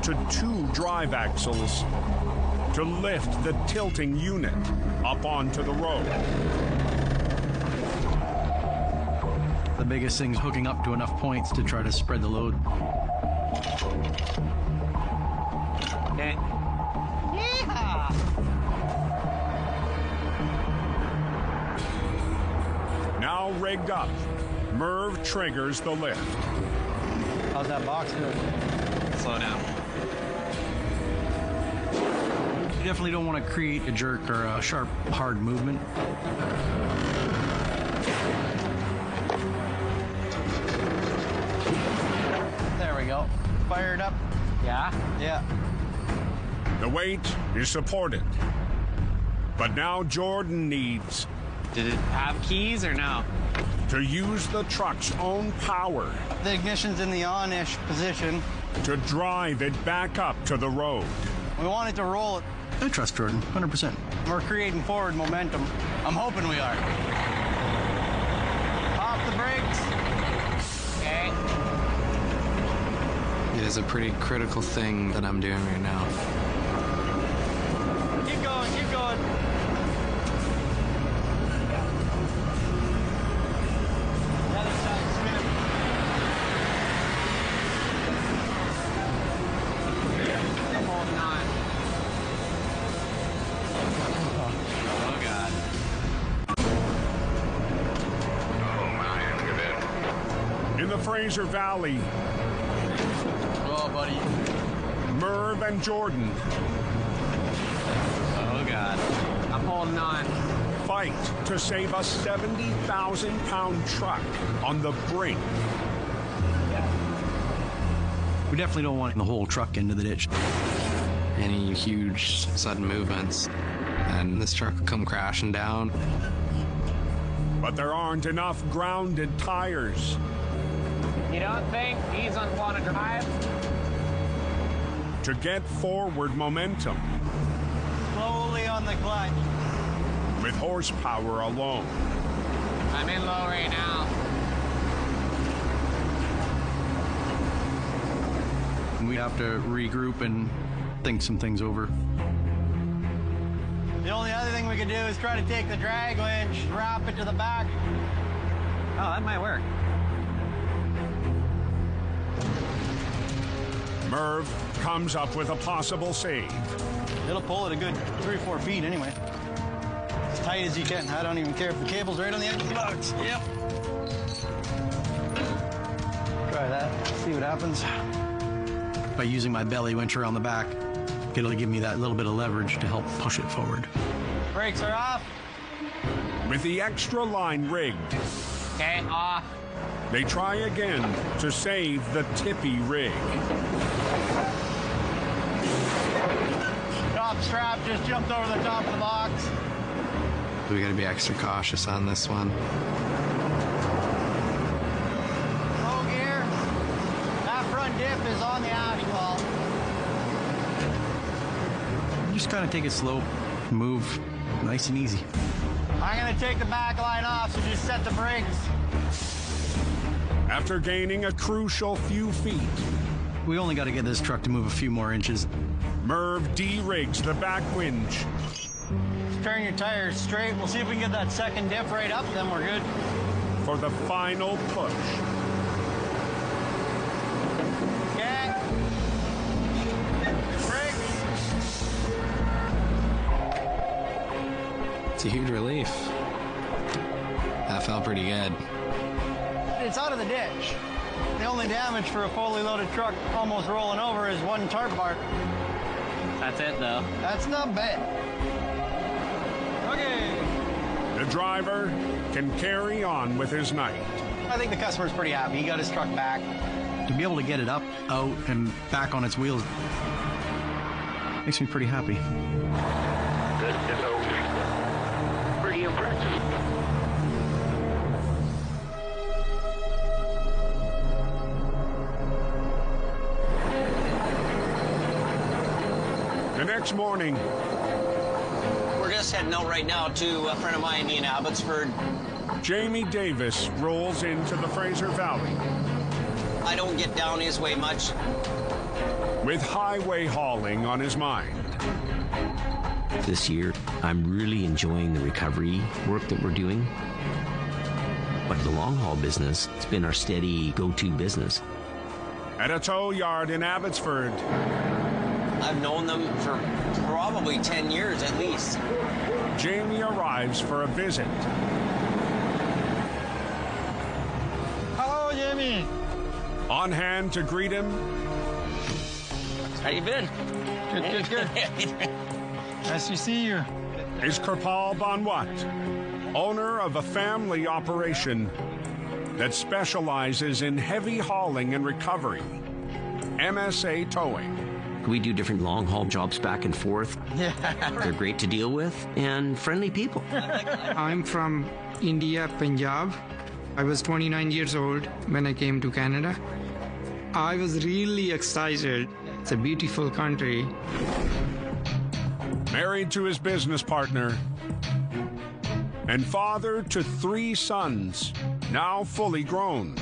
to 2 drive axles to lift the tilting unit up onto the road. The biggest thing is hooking up to enough points to try to spread the load. Okay. Yeehaw! Now rigged up, Merv triggers the lift. How's that box doing? Slow down. You definitely don't want to create a jerk or a sharp, hard movement. There we go. Fired up. Yeah? Yeah. The weight is supported. But now Jordan needs... Did it have keys or no? To use the truck's own power. The ignition's in the on-ish position. To drive it back up to the road. We want it to roll it. I trust Jordan, 100%. We're creating forward momentum. I'm hoping we are. Pop the brakes. Okay. It is a pretty critical thing that I'm doing right now. Keep going, keep going. The other side, spin it. I'm holding on. Oh, God. In the Fraser Valley, Oh, buddy. Merv and Jordan Oh, God. I'm holding on. fight to save a 70,000-pound truck on the brink. We definitely don't want the whole truck into the ditch. Any huge sudden movements, and this truck will come crashing down. But there aren't enough grounded tires. You don't think he's on want to drive? To get forward momentum Slowly on the clutch. with horsepower alone. I'm in low right now. We have to regroup and think some things over. The only other thing we could do is try to take the drag winch, wrap it to the back. Oh, that might work. Merv comes up with a possible save. It'll pull it a good 3 or 4 feet anyway. As tight as you can. I don't even care if the cable's right on the end of the box. Yep. Try that. See what happens. By using my belly winch around the back, it'll give me that little bit of leverage to help push it forward. Brakes are off. With the extra line rigged, Okay, off. they try again to save the tippy rig. Top strap just jumped over the top of the box. We gotta be extra cautious on this one. Low gear. That front dip is on the asphalt. Just kind of take it slow, move nice and easy. I'm going to take the back line off, so just set the brakes. After gaining a crucial few feet, We only got to get this truck to move a few more inches. Merv de-rigs the back winch. Just turn your tires straight. We'll see if we can get that second dip right up, then we're good. For the final push. Okay. Brakes. It's a huge relief. That felt pretty good. It's out of the ditch. The only damage for a fully loaded truck almost rolling over is one tarp bar. That's it, though. That's not bad. Okay. The driver can carry on with his night. I think the customer's pretty happy. He got his truck back. To be able to get it up, out, and back on its wheels makes me pretty happy. pretty impressive. The next morning, we're just heading out right now to a friend of mine in Abbotsford. Jamie Davis rolls into the Fraser Valley. I don't get down his way much. With highway hauling on his mind. This year, I'm really enjoying the recovery work that we're doing. But the long haul business, it's been our steady go-to business. At a tow yard in Abbotsford. I've known them for probably 10 years at least. Jamie arrives for a visit. Hello, Jamie. On hand to greet him. How you been? Good. Nice to see you. Is Kirpal Banwat, owner of a family operation that specializes in heavy hauling and recovery, MSA Towing. We do different long haul jobs back and forth. Yeah. They're great to deal with and friendly people. I'm from India, Punjab. I was 29 years old when I came to Canada. I was really excited. It's a beautiful country. Married to his business partner and father to 3 sons, now fully grown.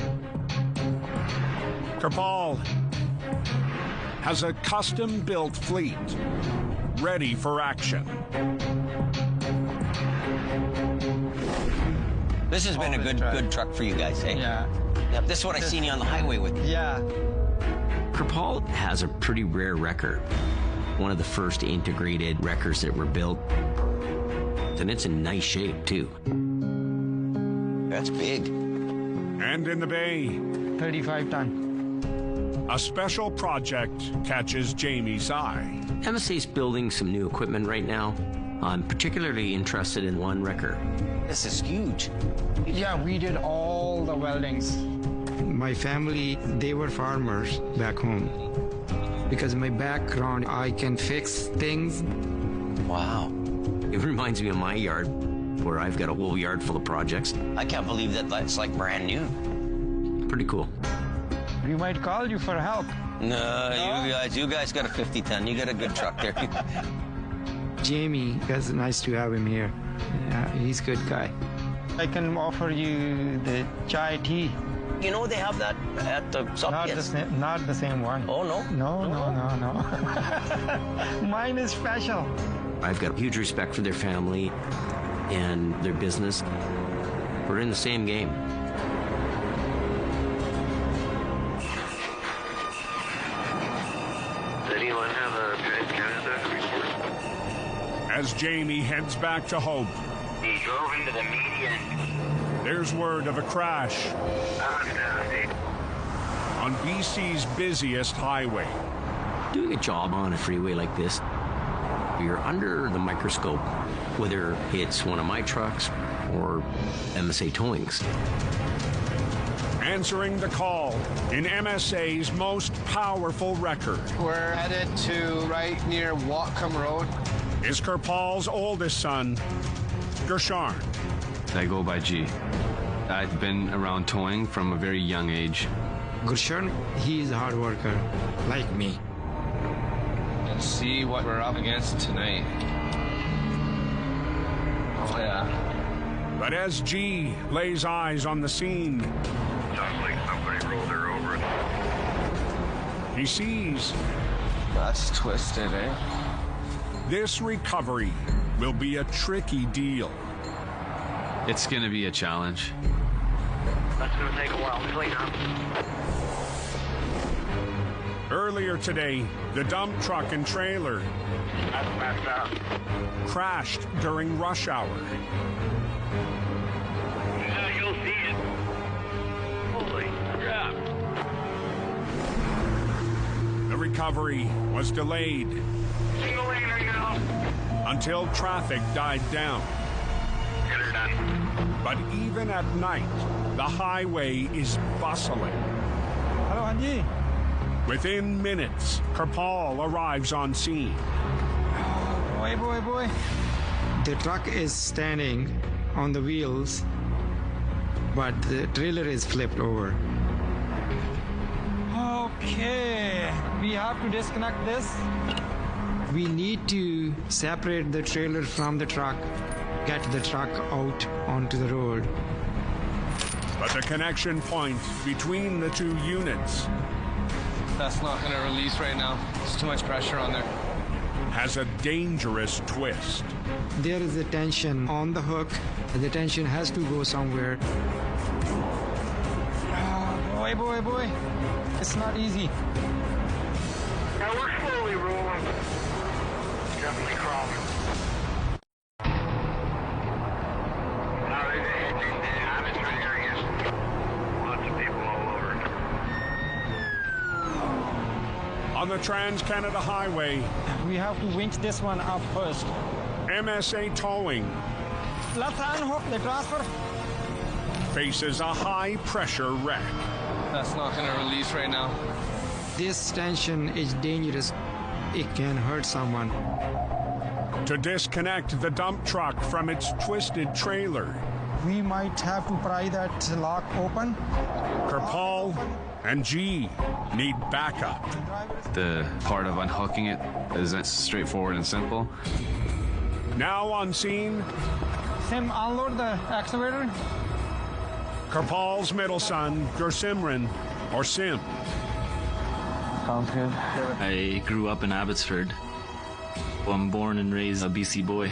Kirpal has a custom-built fleet ready for action. This has been a good truck for you guys, eh? Yeah. Yep, this is what I seen you on the highway with. Yeah. Kirpal has a pretty rare wrecker. One of the first integrated wreckers that were built. And it's in nice shape, too. That's big. And in the bay, 35 ton. a special project catches Jamie's eye. MSA's building some new equipment right now. I'm particularly interested in one wrecker. This is huge. Yeah, we did all the weldings. My family, they were farmers back home. Because of my background, I can fix things. Wow. It reminds me of my yard, where I've got a whole yard full of projects. I can't believe that that's like brand new. Pretty cool. We might call you for help. No, you guys got a 50 ton. You got a good truck there. Jamie, it's nice to have him here. He's a good guy. I can offer you the chai tea. You know they have that at the sub Not the same one. Oh, no? No. Mine is special. I've got huge respect for their family and their business. We're in the same game. Does anyone have a Trans-Canada report? As Jamie heads back to Hope, He drove into the median. there's word of a crash on BC's busiest highway. Doing a job on a freeway like this, you're under the microscope, whether it's one of my trucks or MSA Towing's. Answering the call in MSA's most powerful record We're headed to right near Whatcom Road. is Kirpal's oldest son, Gershon. I go by G. I've been around towing from a very young age. Gershon, he's a hard worker, like me. Let's see what we're up against tonight. Oh, yeah. But as G lays eyes on the scene, Sounds like somebody rolled her over. he sees That's twisted, eh? this recovery will be a tricky deal. It's going to be a challenge. That's gonna take a while to clean up. Earlier today, the dump truck and trailer That's messed up. crashed during rush hour. Yeah, you'll see it. Holy crap. The recovery was delayed Single lane right now. until traffic died down. Get her done. But even at night, the highway is bustling. Hello, Anji. Within minutes, Kirpal arrives on scene. Boy. The truck is standing on the wheels, but the trailer is flipped over. Okay, we have to disconnect this. We need to separate the trailer from the truck, get the truck out onto the road. But the connection point between the two units That's not going to release right now. There's too much pressure on there. has a dangerous twist. There is a tension on the hook. The tension has to go somewhere. Oh, boy. It's not easy. Now we're slowly rolling. Definitely crawling. I'm just trying to hear lots of people all over. On the Trans-Canada Highway, We have to winch this one up first. MSA Towing Let's unhook the transfer. faces a high-pressure wreck. That's not going to release right now. This tension is dangerous. It can hurt someone. To disconnect the dump truck from its twisted trailer, We might have to pry that lock open. Kerpal and G need backup. The part of unhooking it is straightforward and simple. Now on scene, Sim, unload the excavator. Kerpal's middle son, Gursimran, or Sim. Sounds good. I grew up in Abbotsford. Well, I'm born and raised a BC boy.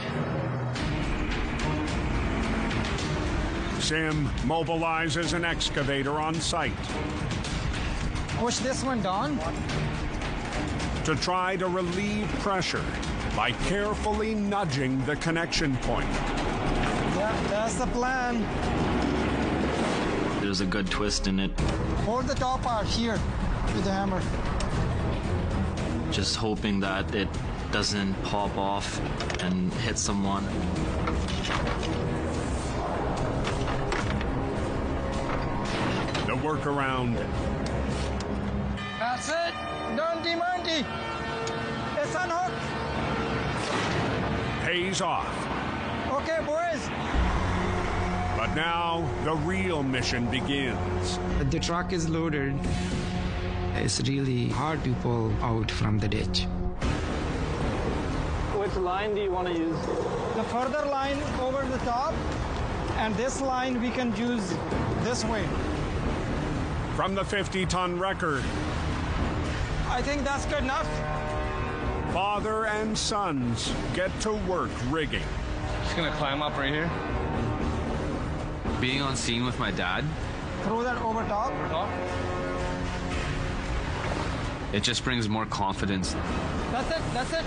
Sim mobilizes an excavator on site Push this one down. to try to relieve pressure by carefully nudging the connection point. Yeah, that's the plan. There's a good twist in it. Hold the top part here with the hammer. Just hoping that it doesn't pop off and hit someone. The workaround That's it. Done, Monty. It's unhooked. pays off. Okay, boys. But now the real mission begins. The truck is loaded. It's really hard to pull out from the ditch. Which line do you want to use? The further line over the top, and this line we can use this way. From the 50-ton wrecker, I think that's good enough. father and sons get to work rigging. Just going to climb up right here. Being on scene with my dad, Throw that over top. it just brings more confidence. That's it.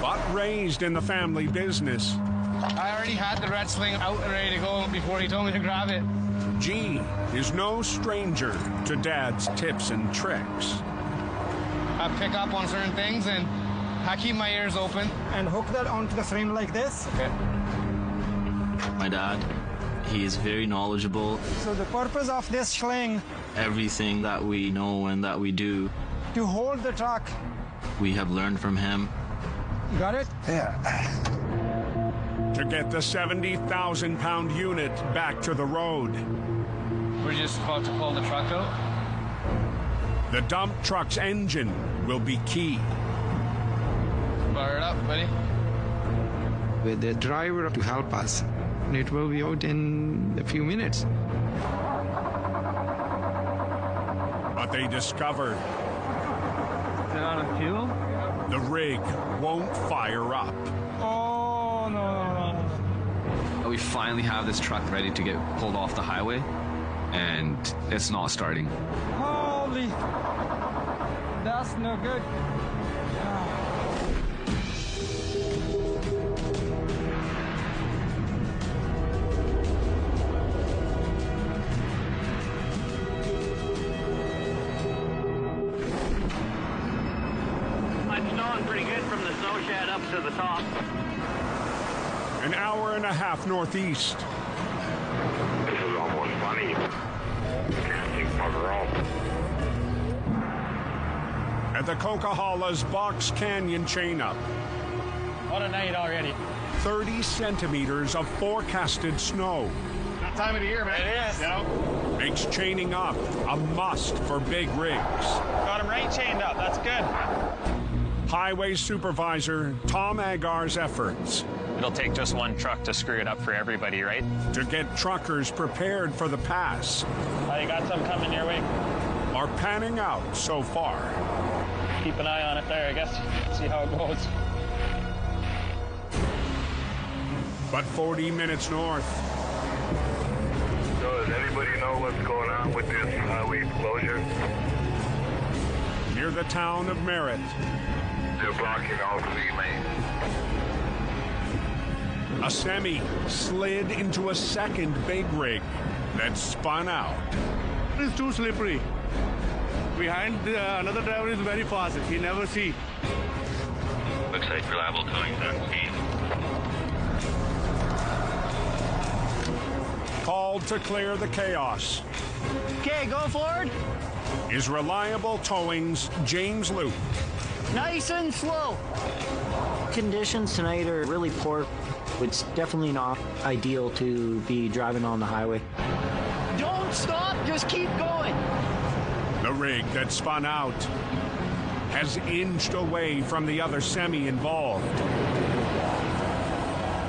But raised in the family business, I already had the red sling out and ready to go before he told me to grab it. G is no stranger to Dad's tips and tricks. I pick up on certain things and I keep my ears open. And hook that onto the frame like this. Okay. My dad, he is very knowledgeable. So the purpose of this sling, Everything that we know and that we do, to hold the truck. we have learned from him. You got it? Yeah. To get the 70,000-pound unit back to the road. We're just about to pull the truck out. The dump truck's engine will be key. Fire it up, buddy. With the driver to help us, it will be out in a few minutes. But they discover Is it out of fuel? the rig won't fire up. Oh, no. We finally have this truck ready to get pulled off the highway, and it's not starting. Holy. That's no good. I'm snowing pretty good from the snow shed up to the top. An hour and a half northeast. This is almost funny. Can't think bugger all. At the Coquihala's Box Canyon chain-up, What a night already. 30 centimeters of forecasted snow. That time of the year, man. It is. You know? Makes chaining up a must for big rigs. Got him right chained up. That's good. Highway Supervisor Tom Agar's efforts It'll take just one truck to screw it up for everybody, right? to get truckers prepared for the pass You got some coming your way. are panning out so far. Keep an eye on it there, I guess. See how it goes. But 40 minutes north, So does anybody know what's going on with this highway closure? near the town of Merritt, They're blocking all 3 lanes. a semi slid into a second big rig that spun out. It's too slippery. Behind another driver is very fast. He never see. Looks like reliable towing's on speed. Called to clear the chaos Okay, go forward. is Reliable Towing's James Luke. Nice and slow. Conditions tonight are really poor. It's definitely not ideal to be driving on the highway. Don't stop, just keep going. The rig that spun out has inched away from the other semi involved,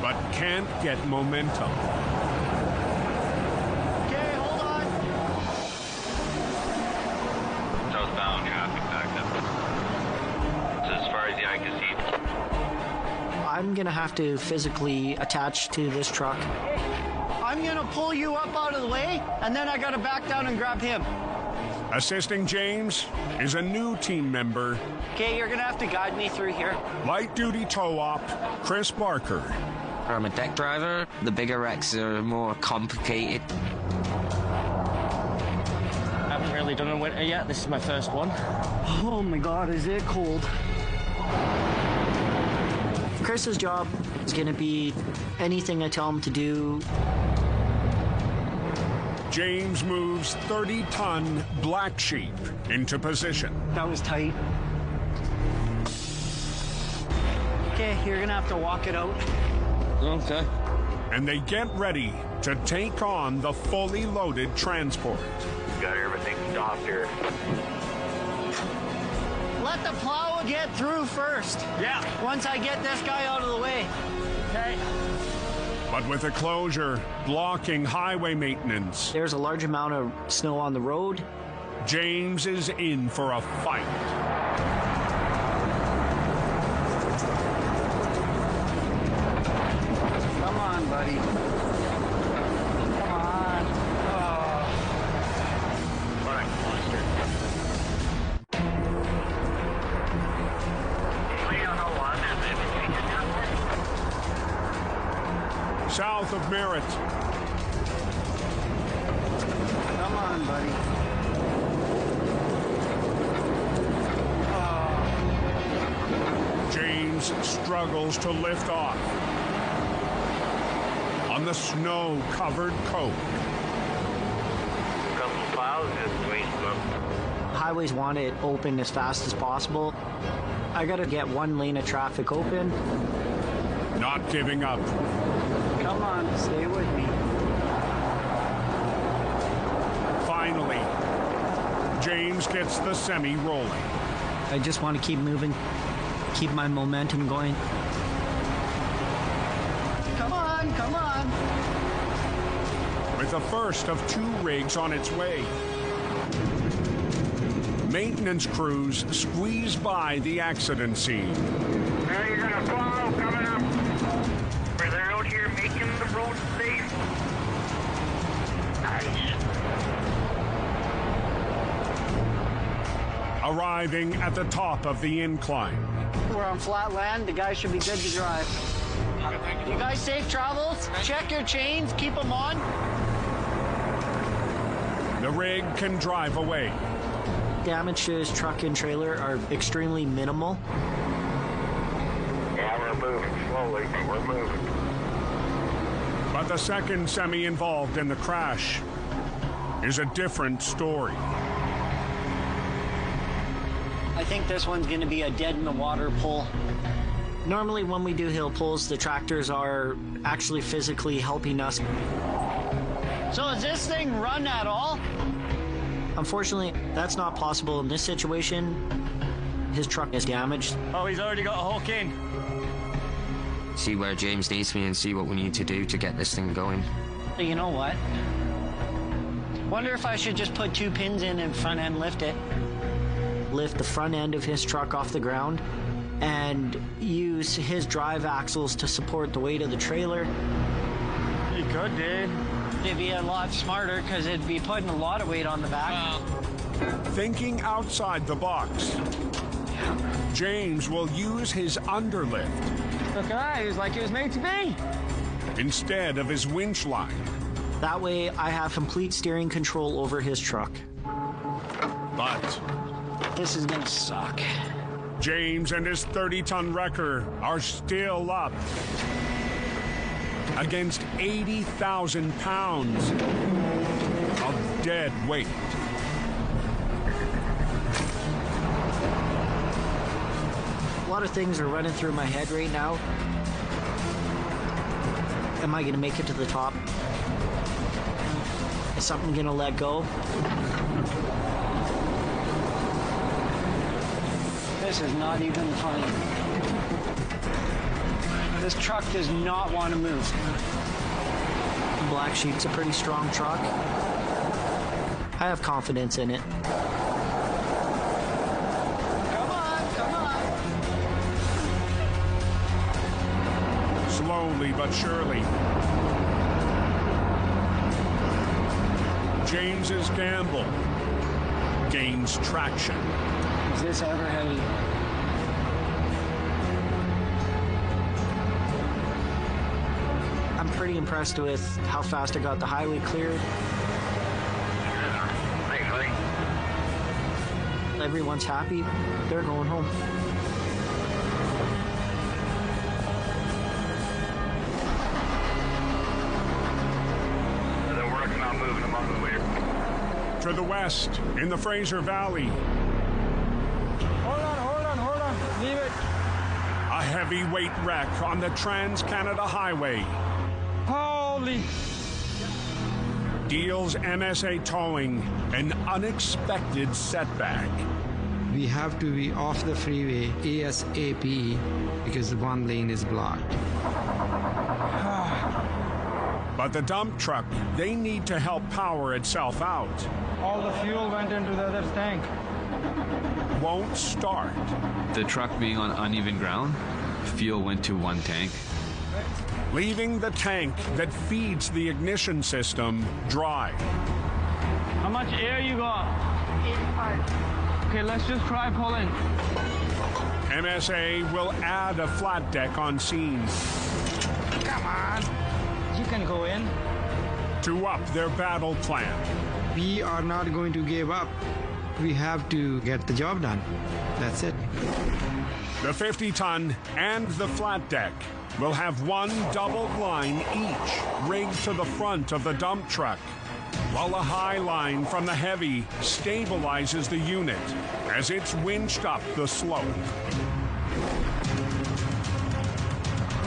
but can't get momentum. Okay, hold on. Southbound traffic backed up. So as far as the eye can see. I'm gonna have to physically attach to this truck. I'm gonna pull you up out of the way, and then I gotta back down and grab him. Assisting James is a new team member, Okay, you're gonna have to guide me through here. light duty tow op Chris Barker. I'm a deck driver. The bigger wrecks are more complicated. I haven't really done a winter yet. This is my first one. Oh my God, is it cold? Chris's job is gonna be anything I tell him to do. James moves 30-ton black sheep into position. That was tight. Okay, you're gonna have to walk it out. Okay. And they get ready to take on the fully loaded transport. Got everything stopped here. Let the plow get through first. Yeah. Once I get this guy out of the way. Okay. But with the closure blocking highway maintenance, There's a large amount of snow on the road. James is in for a fight. Come on, buddy. Come on. South of Merritt, Come on, buddy. James struggles to lift off on the snow-covered coke. Couple plows just waiting for them. Highways want it open as fast as possible. I gotta get one lane of traffic open. Not giving up. Come on, stay with me. Finally, James gets the semi rolling. I just want to keep moving, keep my momentum going. Come on, come on. With the first of 2 rigs on its way. Maintenance crews squeeze by the accident scene. Now you're gonna follow coming up. Where they're out here making the road safe. Nice. Arriving at the top of the incline. We're on flat land. The guy should be good to drive. You guys safe travels? Check your chains. Keep them on. The rig can drive away. Damage to his truck and trailer are extremely minimal. Yeah, we're moving slowly, but we're moving. But the second semi involved in the crash is a different story. I think this one's going to be a dead in the water pull. Normally when we do hill pulls, the tractors are actually physically helping us. So is this thing run at all? Unfortunately, that's not possible in this situation. His truck is damaged. Oh, he's already got a hook in. See where James needs me and see what we need to do to get this thing going. You know what? Wonder if I should just put 2 pins in front end, lift it. Lift the front end of his truck off the ground and use his drive axles to support the weight of the trailer. You could, dude. It'd be a lot smarter because it'd be putting a lot of weight on the back. Thinking outside the box, James will use his underlift. Look at that, he was like he was made to be. Instead of his winch line. That way I have complete steering control over his truck. But this is gonna suck. James and his 30-ton wrecker are still up against 80,000 pounds of dead weight. A lot of things are running through my head right now. Am I gonna make it to the top? Is something gonna let go? This is not even funny. This truck does not want to move. Black Sheep's a pretty strong truck. I have confidence in it. Come on, come on. Slowly but surely, James's gamble gains traction. Is this ever heavy? I'm pretty impressed with how fast I got the highway cleared. Thanks, buddy. Everyone's happy. They're going home. The work's not moving among the way. To the west, in the Fraser Valley, Hold on. Leave it. a heavyweight wreck on the Trans-Canada Highway Holy. deals MSA Towing an unexpected setback. We have to be off the freeway ASAP because one lane is blocked. But the dump truck, they need to help power itself out. All the fuel went into the other tank. Won't start. The truck being on uneven ground, fuel went to one tank. Leaving the tank that feeds the ignition system dry. How much air you got? 85. Okay, let's just try pulling. MSA will add a flat deck on scene. Come on. You can go in. To up their battle plan. We are not going to give up. We have to get the job done. That's it. The 50-ton and the flat deck will have one doubled line each rigged to the front of the dump truck, while a high line from the heavy stabilizes the unit as it's winched up the slope.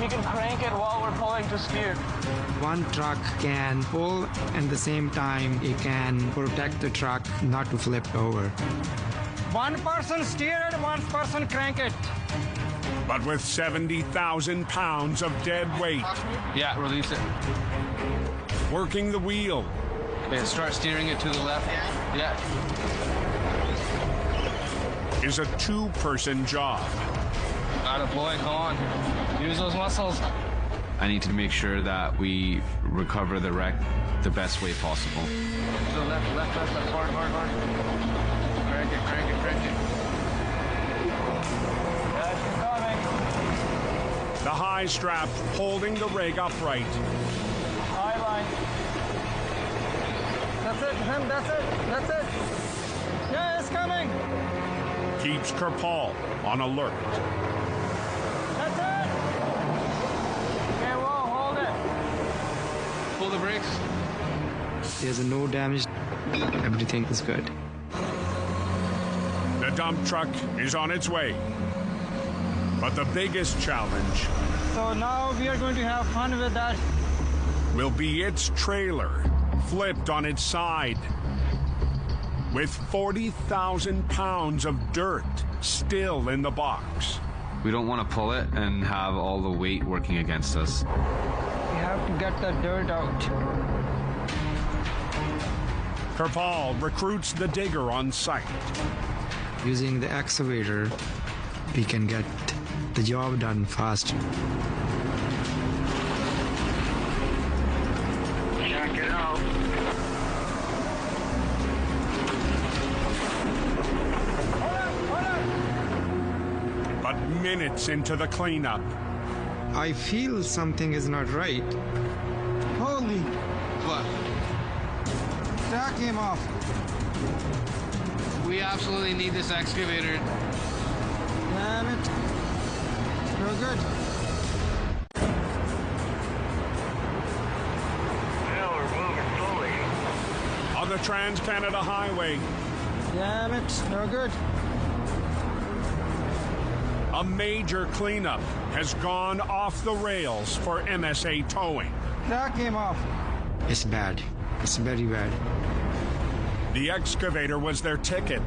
We can crank it while we're pulling to steer. One truck can pull, and at the same time, it can protect the truck not to flip over. One person steer it, one person crank it. But with 70,000 pounds of dead weight. Yeah, release it. Working the wheel. Okay, start steering it to the left. Yeah. Is a two-person job. Got it, boy. Come on. Use those muscles. I need to make sure that we recover the wreck the best way possible. To the left. Hard. Crank it. That's coming. The high strap holding the rig upright. High line. That's it. Yeah, it's coming. Keeps Kerpal on alert. That's it. Okay, whoa, hold it. Pull the brakes. There's no damage. Everything is good. The dump truck is on its way. But the biggest challenge So now we are going to have fun with that. will be its trailer flipped on its side. With 40,000 pounds of dirt still in the box. We don't want to pull it and have all the weight working against us. We have to get the dirt out. Kirpal recruits the digger on site. Using the excavator, we can get the job done faster. Check it out. But minutes into the cleanup, I feel something is not right. Holy, What? that came off. We absolutely need this excavator. Damn it. Real good. Well, we're moving slowly. on the Trans-Canada Highway, Damn it, no good. a major cleanup has gone off the rails for MSA towing. That came off. It's bad. It's very bad. The excavator was their ticket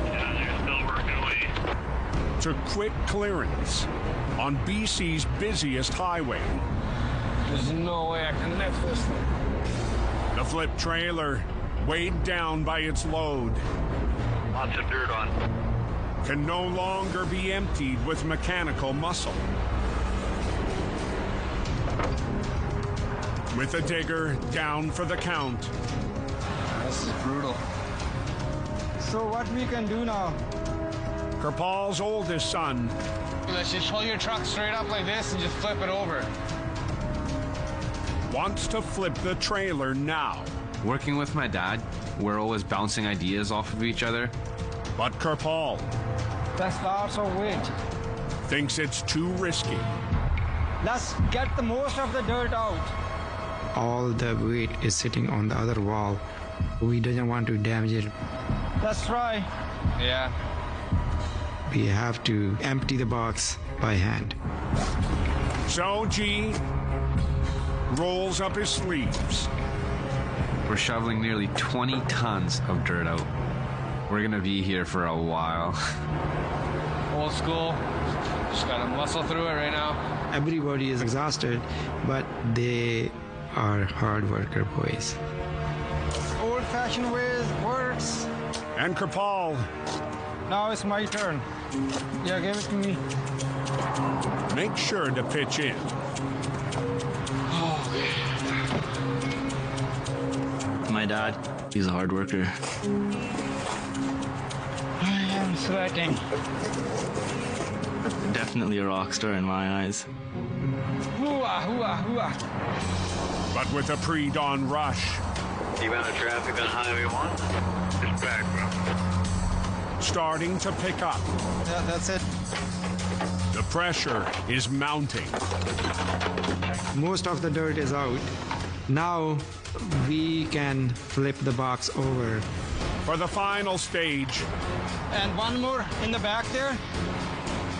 Yeah, they're still working away. to quick clearance on BC's busiest highway. There's no way I can lift this thing. The flip trailer, weighed down by its load, Lots of dirt on. can no longer be emptied with mechanical muscle. With the digger down for the count, This is brutal. So what we can do now? Kirpal's oldest son Let's just pull your truck straight up like this and just flip it over. wants to flip the trailer now. Working with my dad, we're always bouncing ideas off of each other. But Kirpal That's lots of weight. thinks it's too risky. Let's get the most of the dirt out. All the weight is sitting on the other wall. We don't want to damage it. Let's try. Yeah. We have to empty the box by hand. So G rolls up his sleeves. We're shoveling nearly 20 tons of dirt out. We're gonna be here for a while. Old school. Just gotta muscle through it right now. Everybody is exhausted, but they are hard worker boys. Old-fashioned ways works. And Kirpal Now it's my turn. Yeah, give it to me. make sure to pitch in. My dad, he's a hard worker. I am sweating. Definitely a rock star in my eyes. Hooah, hooah, hooah. But with a pre-dawn rush, Keep out of traffic on Highway 1. It's back, bro. starting to pick up. Yeah, that's it. The pressure is mounting. Most of the dirt is out. Now we can flip the box over. For the final stage, And one more in the back there.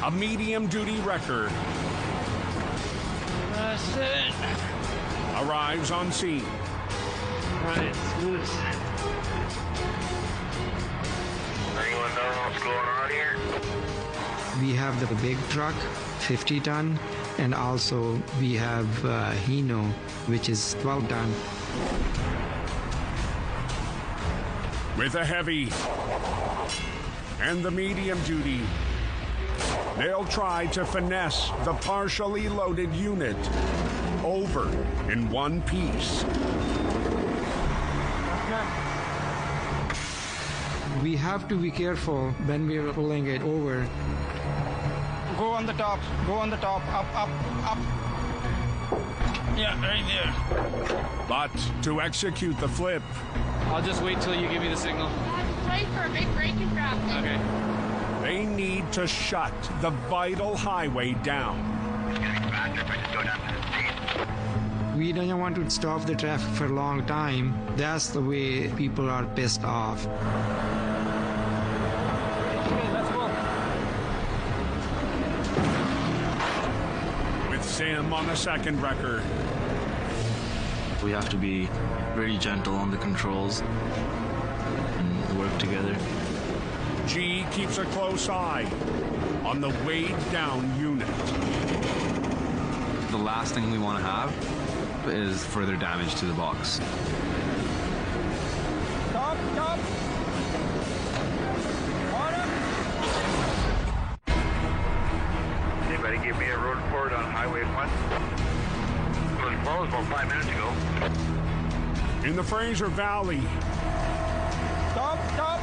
a medium-duty wrecker That's it. arrives on scene. Right, it's loose. Anyone know what's going on here? We have the big truck, 50 ton, and also we have Hino, which is 12 ton. With a heavy and the medium-duty, they'll try to finesse the partially loaded unit over in one piece. We have to be careful when we are pulling it over. Go on the top. Go on the top. Up, up, up. Yeah, right there. But to execute the flip, I'll just wait till you give me the signal. Wait for a big break in traffic. Okay. they need to shut the vital highway down. We don't want to stop the traffic for a long time. That's the way people are pissed off. Okay, let's go. Sam on the second wrecker. We have to be very gentle on the controls and work together. G keeps a close eye on the weighed down unit. The last thing we want to have is further damage to the box. Stop, stop. Anybody give me a road report on Highway 1? It was closed about 5 minutes ago. In the Fraser Valley, Stop, stop.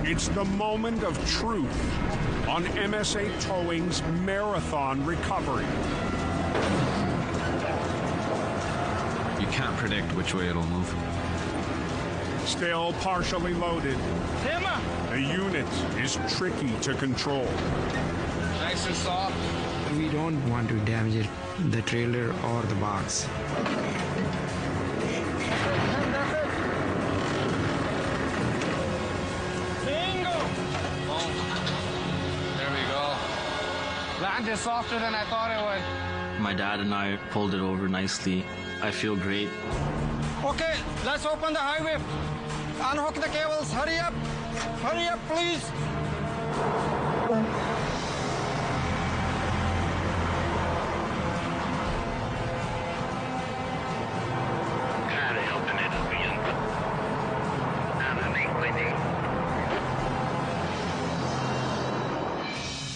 it's the moment of truth on MSA Towing's marathon recovery. You can't predict which way it'll move. Still partially loaded, the unit is tricky to control. Nice and soft. We don't want to damage the trailer or the box. Landed softer than I thought it would. My dad and I pulled it over nicely. I feel great. Okay, let's open the highway. Unhook the cables. Hurry up. Hurry up, please.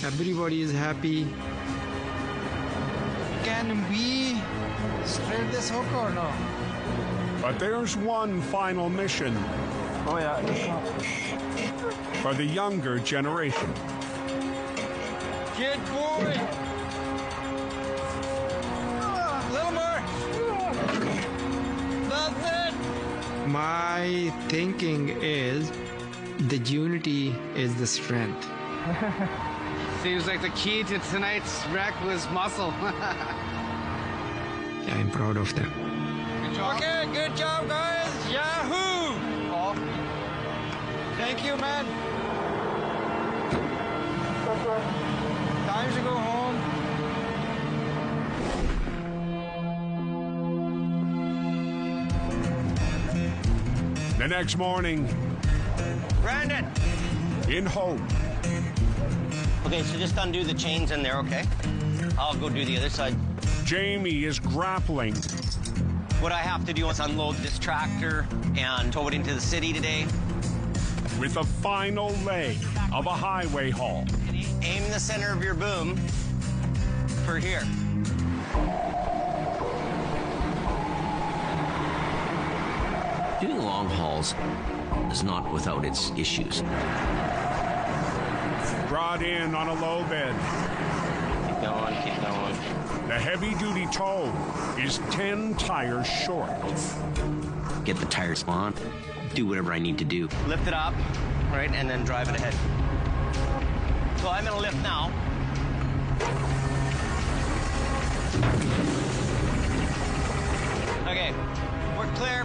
Everybody is happy. Can we straight this hook or no? But there's one final mission. Oh, yeah. For the younger generation. Get moving. A little more. That's it. My thinking is the unity is the strength. Seems like the key to tonight's wreck was muscle. I'm proud of them. Good job. Okay, good job, guys. Yahoo! Oh. Thank you, man. Time to go home. The next morning, Brandon! in Hope, Okay, so just undo the chains in there, okay? I'll go do the other side. Jamie is grappling What I have to do is unload this tractor and tow it into the city today. with the final leg of a highway haul. Aim the center of your boom for here. Doing long hauls is not without its issues. Brought in on a low bed. Keep going, keep going. The heavy-duty tow is 10 tires short. Get the tires on, do whatever I need to do. Lift it up, right, and then drive it ahead. So I'm gonna lift now. Okay, we're clear.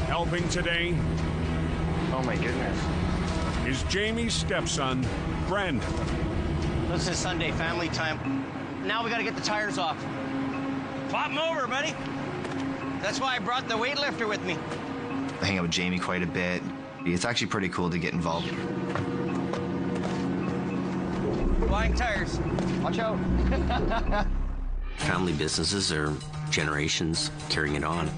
Helping today Oh my goodness. is Jamie's stepson, Brandon. This is Sunday family time. Now we gotta get the tires off. Flop them over, buddy. That's why I brought the weightlifter with me. I hang out with Jamie quite a bit. It's actually pretty cool to get involved. Flying tires. Watch out. Family businesses are generations carrying it on.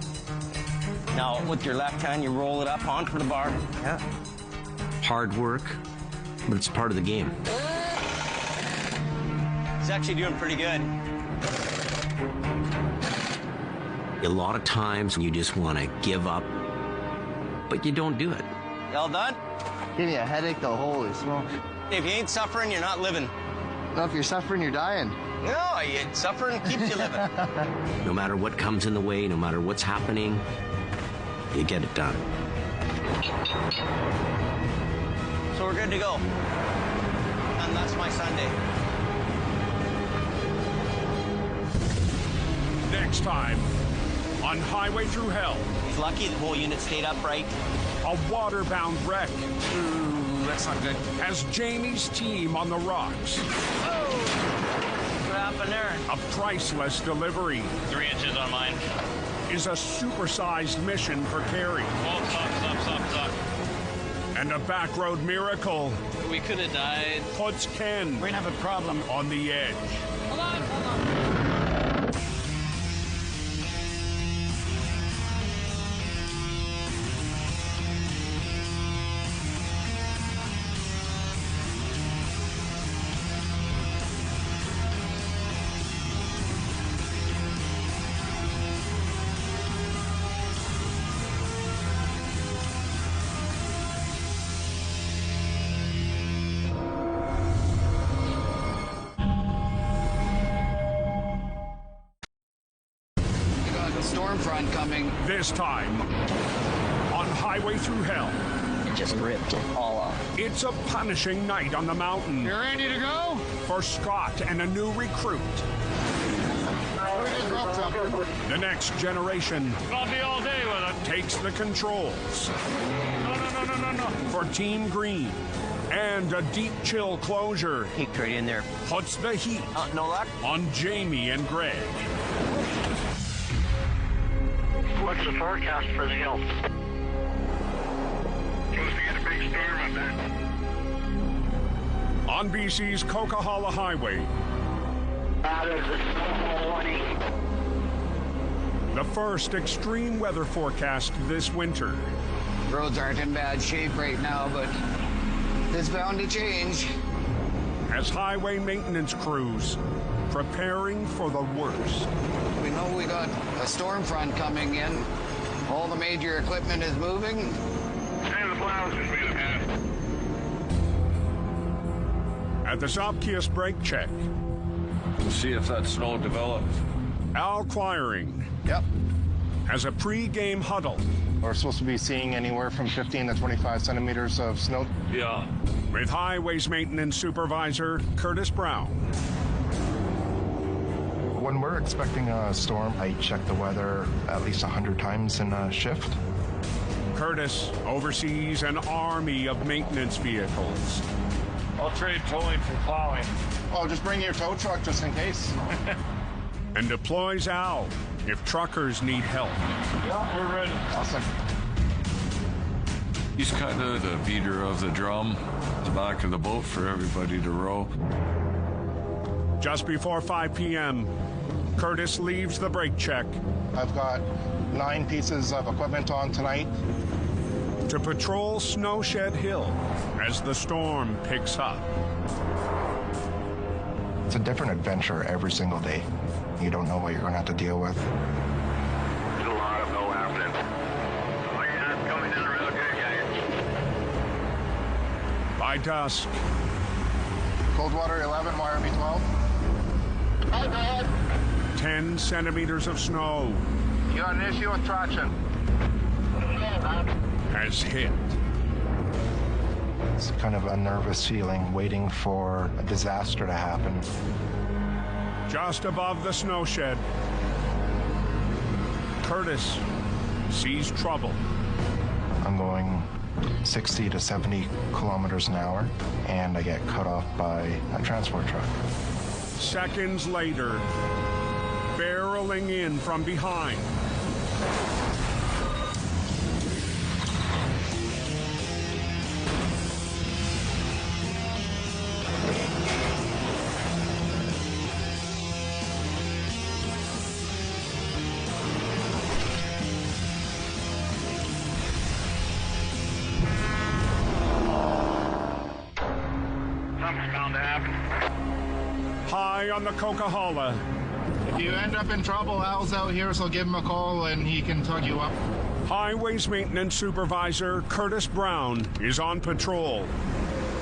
Now, with your left hand, you roll it up onto the bar. Yeah. Hard work, but it's part of the game. He's actually doing pretty good. A lot of times you just want to give up, but you don't do it. You all done? Give me a headache, though. Holy smokes. If you ain't suffering, you're not living. No, if you're suffering, you're dying. No, suffering keeps you living. No matter what comes in the way, no matter what's happening, you get it done. So we're good to go. And that's my Sunday. Next time on Highway Thru Hell. He's lucky the whole unit stayed upright. A waterbound wreck. that's not good. Has Jamie's team on the rocks. What happened there? A priceless delivery. 3 inches on mine. Is a supersized mission for Carrie. Oh, stop. And a back road miracle. We could have died. Puts Ken. We're gonna have a problem. On the edge. Hold on. Storm front coming. This time, on Highway Thru Hell. It just ripped it all off. It's a punishing night on the mountain. You ready to go? For Scott and a new recruit. The next generation. I'll be all day with it. Takes the controls. No. For Team Green. And a deep chill closure. Peeked right in there. Puts the heat. No luck? On Jamie and Greg. What's the forecast for the hill? Supposed to get a big storm up there. On BC's Coquihalla Highway. There's a snowfall warning. The first extreme weather forecast this winter. Roads aren't in bad shape right now, but it's bound to change. As highway maintenance crews preparing for the worst. We know we got a storm front coming in. All the major equipment is moving. And the plows just made a mess. At the Zopkias brake check. To see if that snow develops. Al Quiring. Yep. Has a pre-game huddle. We're supposed to be seeing anywhere from 15 to 25 centimeters of snow. Yeah. With Highways Maintenance Supervisor Curtis Brown. When we're expecting a storm, I check the weather at least 100 times in a shift. Curtis oversees an army of maintenance vehicles. I'll trade towing for plowing. Oh, just bring your tow truck just in case. And deploys Al if truckers need help. Yeah, we're ready. Awesome. He's kind of the beater of the drum, the back of the boat for everybody to row. Just before 5 p.m., Curtis leaves the brake check. I've got 9 pieces of equipment on tonight. To patrol Snowshed Hill as the storm picks up. It's a different adventure every single day. You don't know what you're going to have to deal with. There's a lot of no happening. Oh yeah, it's coming in real good, guys. By dusk. Coldwater 11, Wyoming 12. Hi, Dad. 10 centimeters of snow. You got an issue with traction? Yeah, man. Has hit. It's kind of a nervous feeling, waiting for a disaster to happen. Just above the snow shed, Curtis sees trouble. I'm going 60 to 70 kilometers an hour, and I get cut off by a transport truck. Seconds later, barreling in from behind. High on the Coquihalla. If you end up in trouble, Al's out here, so give him a call and he can tug you up. Highways Maintenance Supervisor Curtis Brown is on patrol.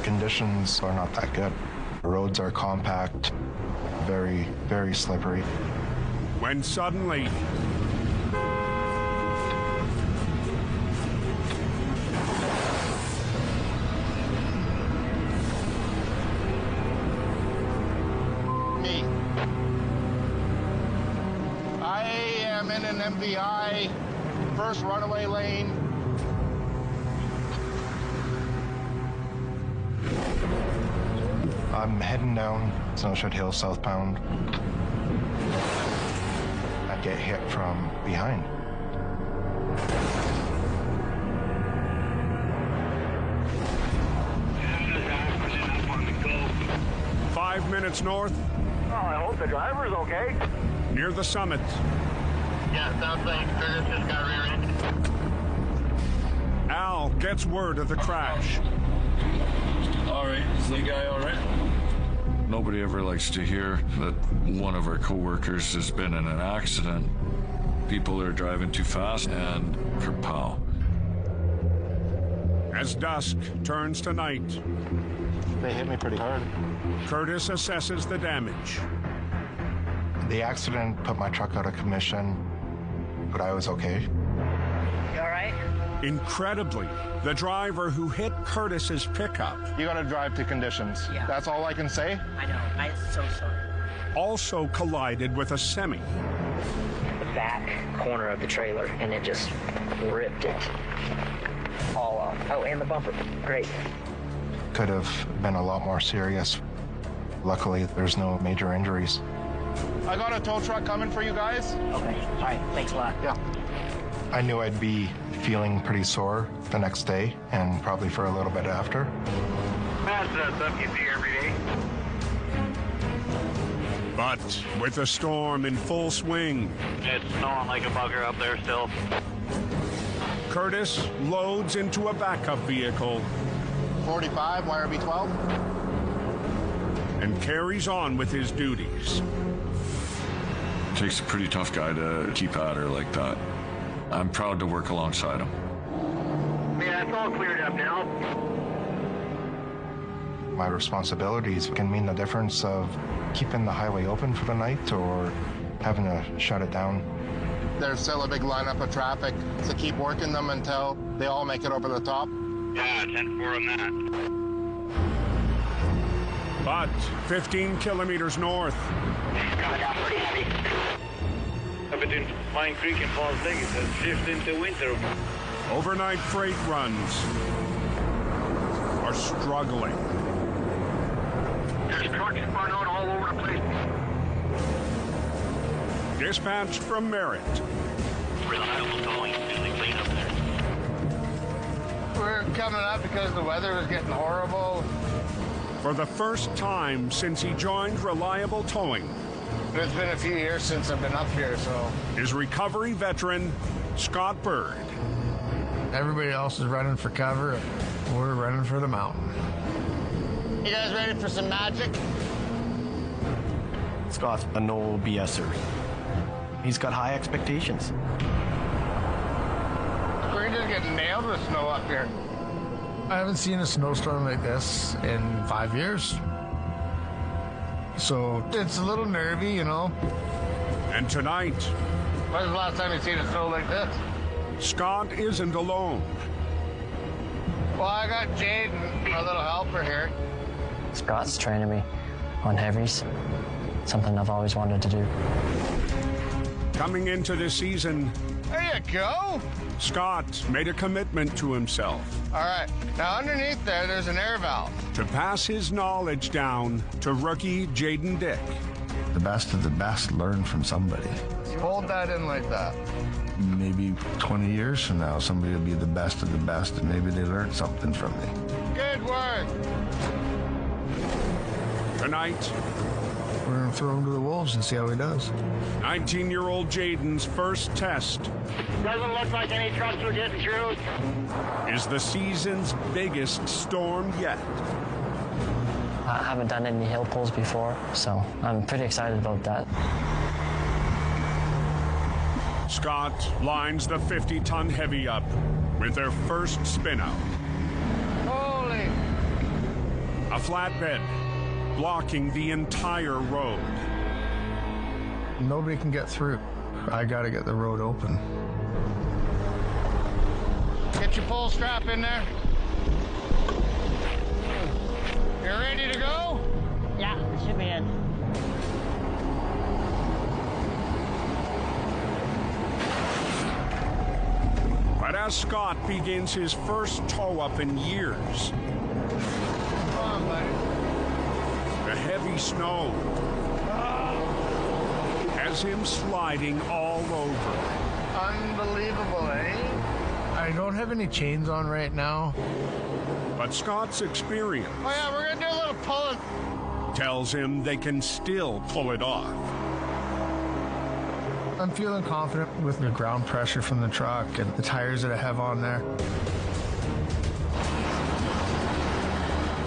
Conditions are not that good. The roads are compact, very, very slippery. When suddenly, in an MVI, first runaway lane. I'm heading down Snowshed Hill southbound. I get hit from behind. Five minutes north. Oh, I hope the driver's okay. Near the summit. Yeah, sounds like Curtis just got rear-ended. Al gets word of the crash. All right, is the guy all right? Nobody ever likes to hear that one of our coworkers has been in an accident. People are driving too fast and kerpow. As dusk turns to night, They hit me pretty hard. Curtis assesses the damage. The accident put my truck out of commission, but I was okay. You all right? Incredibly, the driver who hit Curtis's pickup You gotta drive to conditions. Yeah. That's all I can say. I know. I'm so sorry. also collided with a semi. The back corner of the trailer, and it just ripped it all off. Oh, and the bumper. Great. Could have been a lot more serious. Luckily, there's no major injuries. I got a tow truck coming for you guys. Okay. All right. Thanks a lot. Yeah. I knew I'd be feeling pretty sore the next day and probably for a little bit after. That's stuff you see every day. But with the storm in full swing, It's snowing like a bugger up there still. Curtis loads into a backup vehicle 45, YRB 12. and carries on with his duties. Takes a pretty tough guy to keep at her like that. I'm proud to work alongside him. Yeah, it's all cleared up now. My responsibilities can mean the difference of keeping the highway open for the night or having to shut it down. There's still a big lineup of traffic, so keep working them until they all make it over the top. Yeah, 10-4 on that. But 15 kilometers north, Between Pine Creek and Falls Lake, it's a shift into winter. overnight freight runs are struggling. There's trucks spun out all over the place. Dispatch from Merritt. Reliable towing, really clean up there. We're coming up because the weather was getting horrible. For the first time since he joined Reliable Towing, It's been a few years since I've been up here, so. is recovery veteran Scott Bird. Everybody else is running for cover. We're running for the mountain. You guys ready for some magic? Scott's a no BSer. He's got high expectations. We're just getting nailed with snow up here. I haven't seen a snowstorm like this in 5 years. So it's a little nervy, you know. And tonight, When's the last time you seen it snow like this? Scott isn't alone. Well, I got Jade and my little helper here. Scott's training me on heavies, something I've always wanted to do. Coming into this season, There you go. Scott made a commitment to himself All right. Now, underneath there's an air valve. to pass his knowledge down to rookie Jaden Dick. The best of the best learn from somebody. Hold that in like that. Maybe 20 years from now, somebody will be the best of the best, and maybe they learned something from me. Good work. Tonight, We're going to throw him to the wolves and see how he does. 19-year-old Jaden's first test Doesn't look like any trucks are getting through. is the season's biggest storm yet. I haven't done any hill pulls before, so I'm pretty excited about that. Scott lines the 50-ton heavy up with their first spin-out. Holy. A flatbed blocking the entire road. Nobody can get through. I got to get the road open. Get your pull strap in there. You ready to go? Yeah, should be in. But as Scott begins his first tow-up in years, Come on, buddy. The heavy snow has him sliding all over. Unbelievable, eh? I don't have any chains on right now. But Scott's experience Oh yeah, we're gonna do a little pulling. tells him they can still pull it off. I'm feeling confident with the ground pressure from the truck and the tires that I have on there.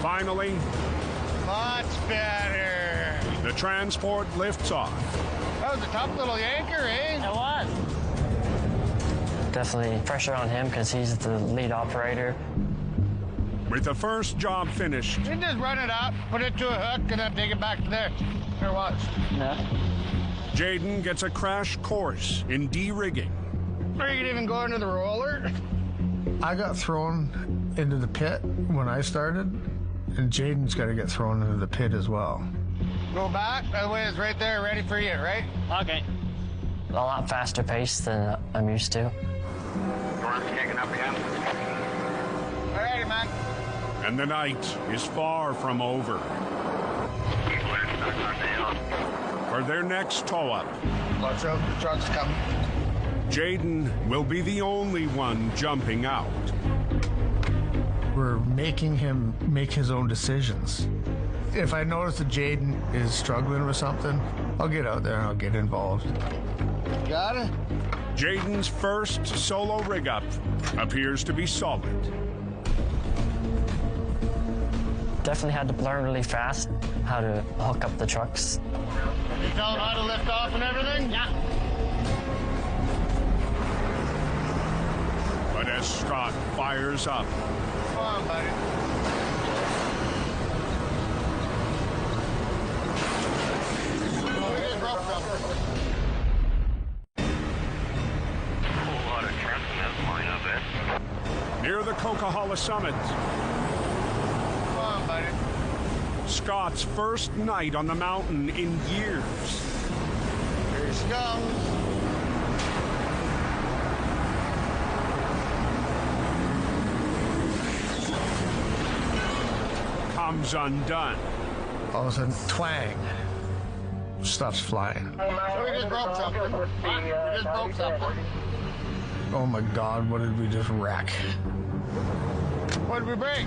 Finally, Much better. the transport lifts off. That was a tough little yanker, eh? It was. Definitely pressure on him because he's the lead operator. With the first job finished, You just run it up, put it to a hook, and then take it back to there. Here, watch. No. Jaden gets a crash course in de-rigging. Or you can even go into the roller. I got thrown into the pit when I started, and Jaden's got to get thrown into the pit as well. Go back. That way it's right there, ready for you, right? Okay. A lot faster pace than I'm used to. Kicking up again. Alrighty, man. And the night is far from over. For their next tow-up, Watch out, the truck's coming. Jaden will be the only one jumping out. We're making him make his own decisions. If I notice that Jaden is struggling with something, I'll get out there and I'll get involved. Got it? Jaden's first solo rig-up appears to be solid. Definitely had to learn really fast how to hook up the trucks. You tell him how to lift off and everything? Yeah. But as Scott fires up, Come on, buddy. near the Coquihalla summit, Come on, buddy. Scott's first night on the mountain in years. Here she comes. Comes undone. All of a sudden, twang. Stuff's flying. So we just broke something. We just broke something. Oh my God, what did we just wreck? What did we break?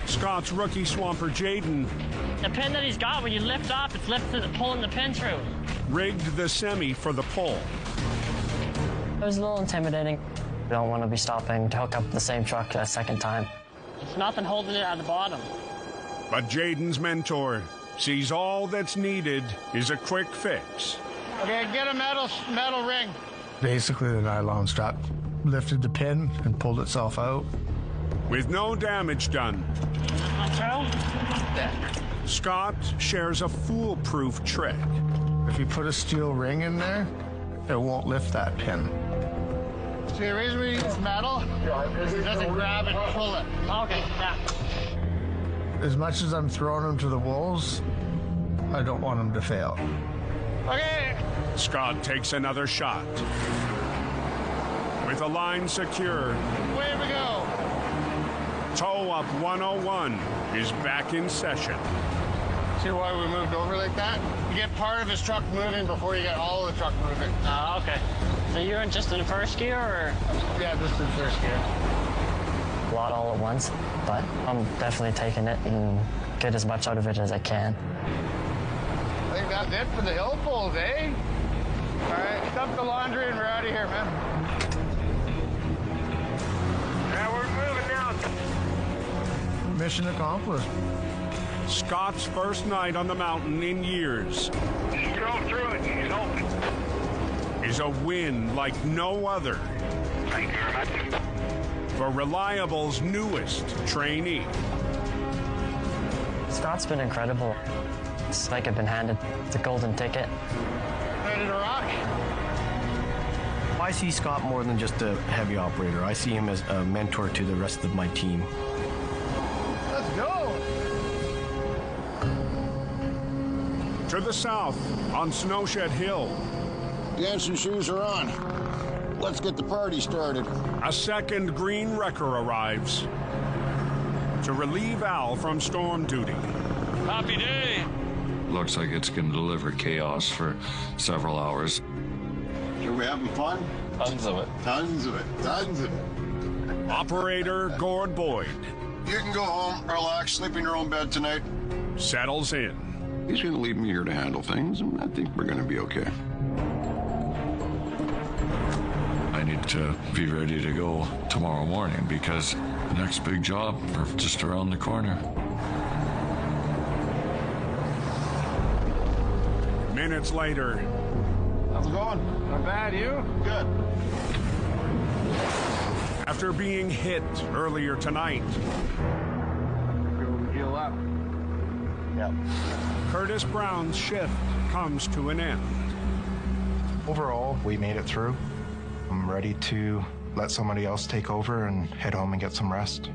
Scott's rookie swamper Jaden The pin that he's got, when you lift off, it's pulling the pin through. rigged the semi for the pull. It was a little intimidating. We don't want to be stopping to hook up the same truck a second time. It's nothing holding it at the bottom. But Jaden's mentor sees all that's needed is a quick fix. Okay, get a metal ring. Basically, the nylon strap lifted the pin and pulled itself out. With no damage done, Scott shares a foolproof trick. If you put a steel ring in there, it won't lift that pin. See, the reason we use metal is it doesn't grab and pull it. Okay, yeah. As much as I'm throwing them to the wolves, I don't want them to fail. Okay. Scott takes another shot. With the line secured, Away we go. Tow Up 101 is back in session. See why we moved over like that? You get part of his truck moving before you get all of the truck moving. Oh, okay. So you're just in first gear, or? Yeah, just in first gear. A lot all at once, but I'm definitely taking it and get as much out of it as I can. I think that's it for the hill pulls, eh? All right, dump the laundry and we're out of here, man. Yeah, we're moving down. Mission accomplished. Scott's first night on the mountain in years He drove through it. He's open. is a win like no other Thank you very much. for Reliable's newest trainee. Scott's been incredible. It's like I've been handed the golden ticket. Ready to rock? I see Scott more than just a heavy operator. I see him as a mentor to the rest of my team. Let's go. To the south, on Snowshed Hill, Dancing shoes are on. Let's get the party started. a second green wrecker arrives to relieve Al from storm duty. Happy day. looks like it's going to deliver chaos for several hours. Are we having fun? Tons of it. Tons of it. Tons of it. Operator Gord Boyd. You can go home, relax, sleep in your own bed tonight. Settles in. He's going to leave me here to handle things, and I think we're going to be okay. I need to be ready to go tomorrow morning because the next big job are just around the corner. Minutes later. How's it going? Not bad, you? Good. After being hit earlier tonight. Heal up. Yeah. Curtis Brown's shift comes to an end. Overall, we made it through. I'm ready to let somebody else take over and head home and get some rest.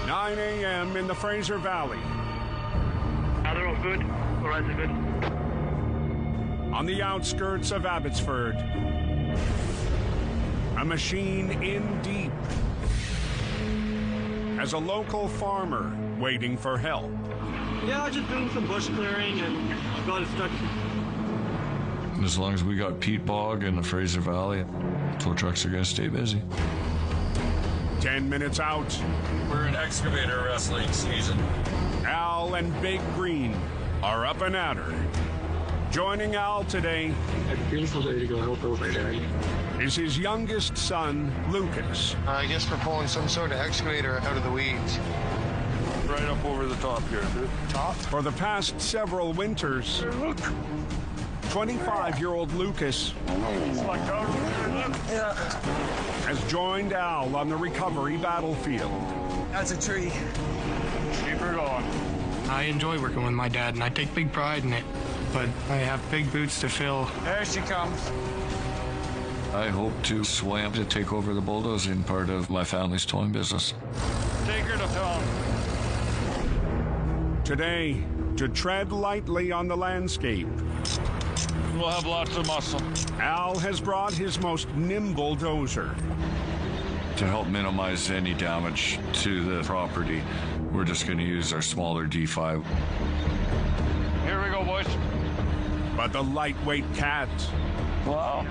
A.m. in the Fraser Valley. They're all good. All right, they're good. On the outskirts of Abbotsford. A machine in deep. As a local farmer waiting for help. Yeah, I just doing some bush clearing and got it stuck. As long as we got peat bog in the Fraser Valley, tow trucks are going to stay busy. 10 minutes out. We're in excavator wrestling season. Al and Big Green are up and at her. Joining Al today A beautiful day to go help over there. is his youngest son, Lucas. I guess we're pulling some sort of excavator out of the weeds. Right up over the top here. Top? For the past several winters, 25-year-old Lucas has joined Al on the recovery battlefield. That's a tree. Keep her going. I enjoy working with my dad, and I take big pride in it. But I have big boots to fill. There she comes. I hope to swam to take over the bulldozing part of my family's towing business. Take her to film. Today, to tread lightly on the landscape, We'll have lots of muscle. Al has brought his most nimble dozer. To help minimize any damage to the property, we're just going to use our smaller D5. Here we go, boys. But the lightweight cat Wow.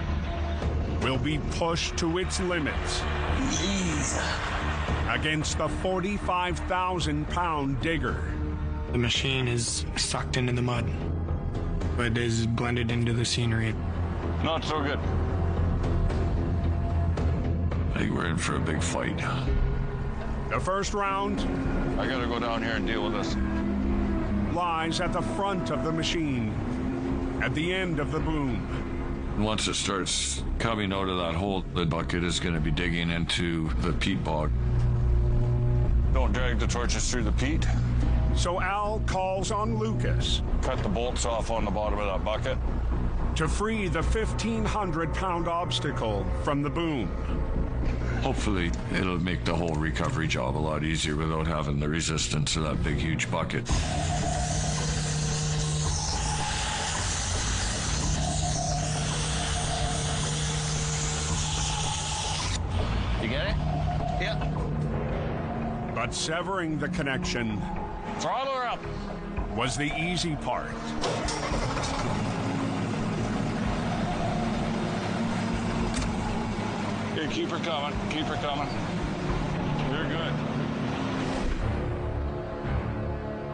will be pushed to its limits against the 45,000-pound digger. The machine is sucked into the mud, but is blended into the scenery. Not so good. I think we're in for a big fight. The first round I gotta go down here and deal with this. lies at the front of the machine, at the end of the boom. Once it starts coming out of that hole, the bucket is going to be digging into the peat bog. Don't drag the torches through the peat. So Al calls on Lucas Cut the bolts off on the bottom of that bucket. to free the 1,500-pound obstacle from the boom. Hopefully, it'll make the whole recovery job a lot easier without having the resistance of that big, huge bucket. You get it? Yeah. But severing the connection Throttle her up. was the easy part. Here, keep her coming. Keep her coming. You're good.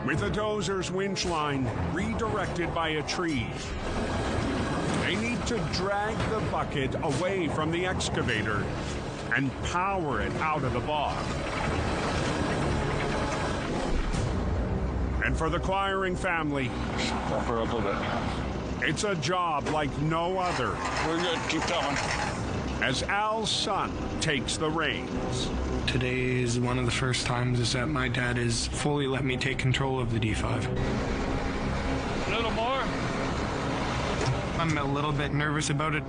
With the dozer's winch line redirected by a tree, they need to drag the bucket away from the excavator and power it out of the bog. And for the Quiring family, Bump her up a bit. it's a job like no other. We're good. Keep coming. As Al's son takes the reins. Today is one of the first times that my dad has fully let me take control of the D5. A little more. I'm a little bit nervous about it.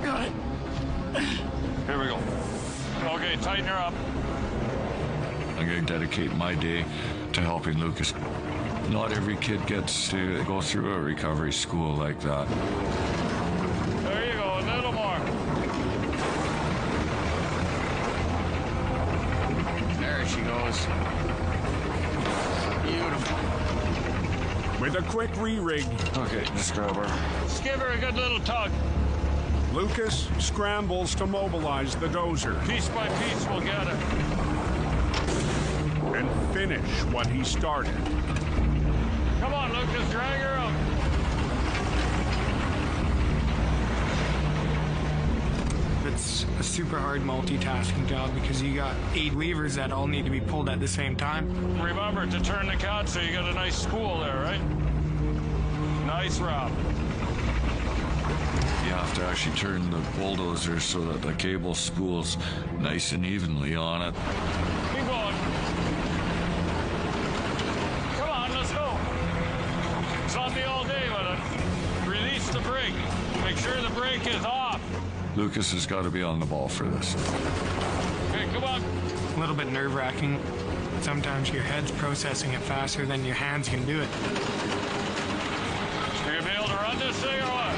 Got it. Here we go. Okay, tighten her up. I'm going to dedicate my day to helping Lucas. Not every kid gets to go through a recovery school like that. There you go, a little more. There she goes. Beautiful. With a quick re-rig. Okay, just grab her. Just give her a good little tug. Lucas scrambles to mobilize the dozer. Piece by piece, we'll get it. And finish what he started. Come on, Lucas, drag her out. It's a super hard multitasking job because you got 8 levers that all need to be pulled at the same time. Remember to turn the cat so you got a nice spool there, right? Nice route. You have to actually turn the bulldozer so that the cable spools nice and evenly on it. Keep going. Come on, let's go. It's on me all day with it. Release the brake. Make sure the brake is off. Lucas has got to be on the ball for this. Okay, come on. A little bit nerve-wracking. Sometimes your head's processing it faster than your hands can do it. Are you gonna be able to run this thing or what?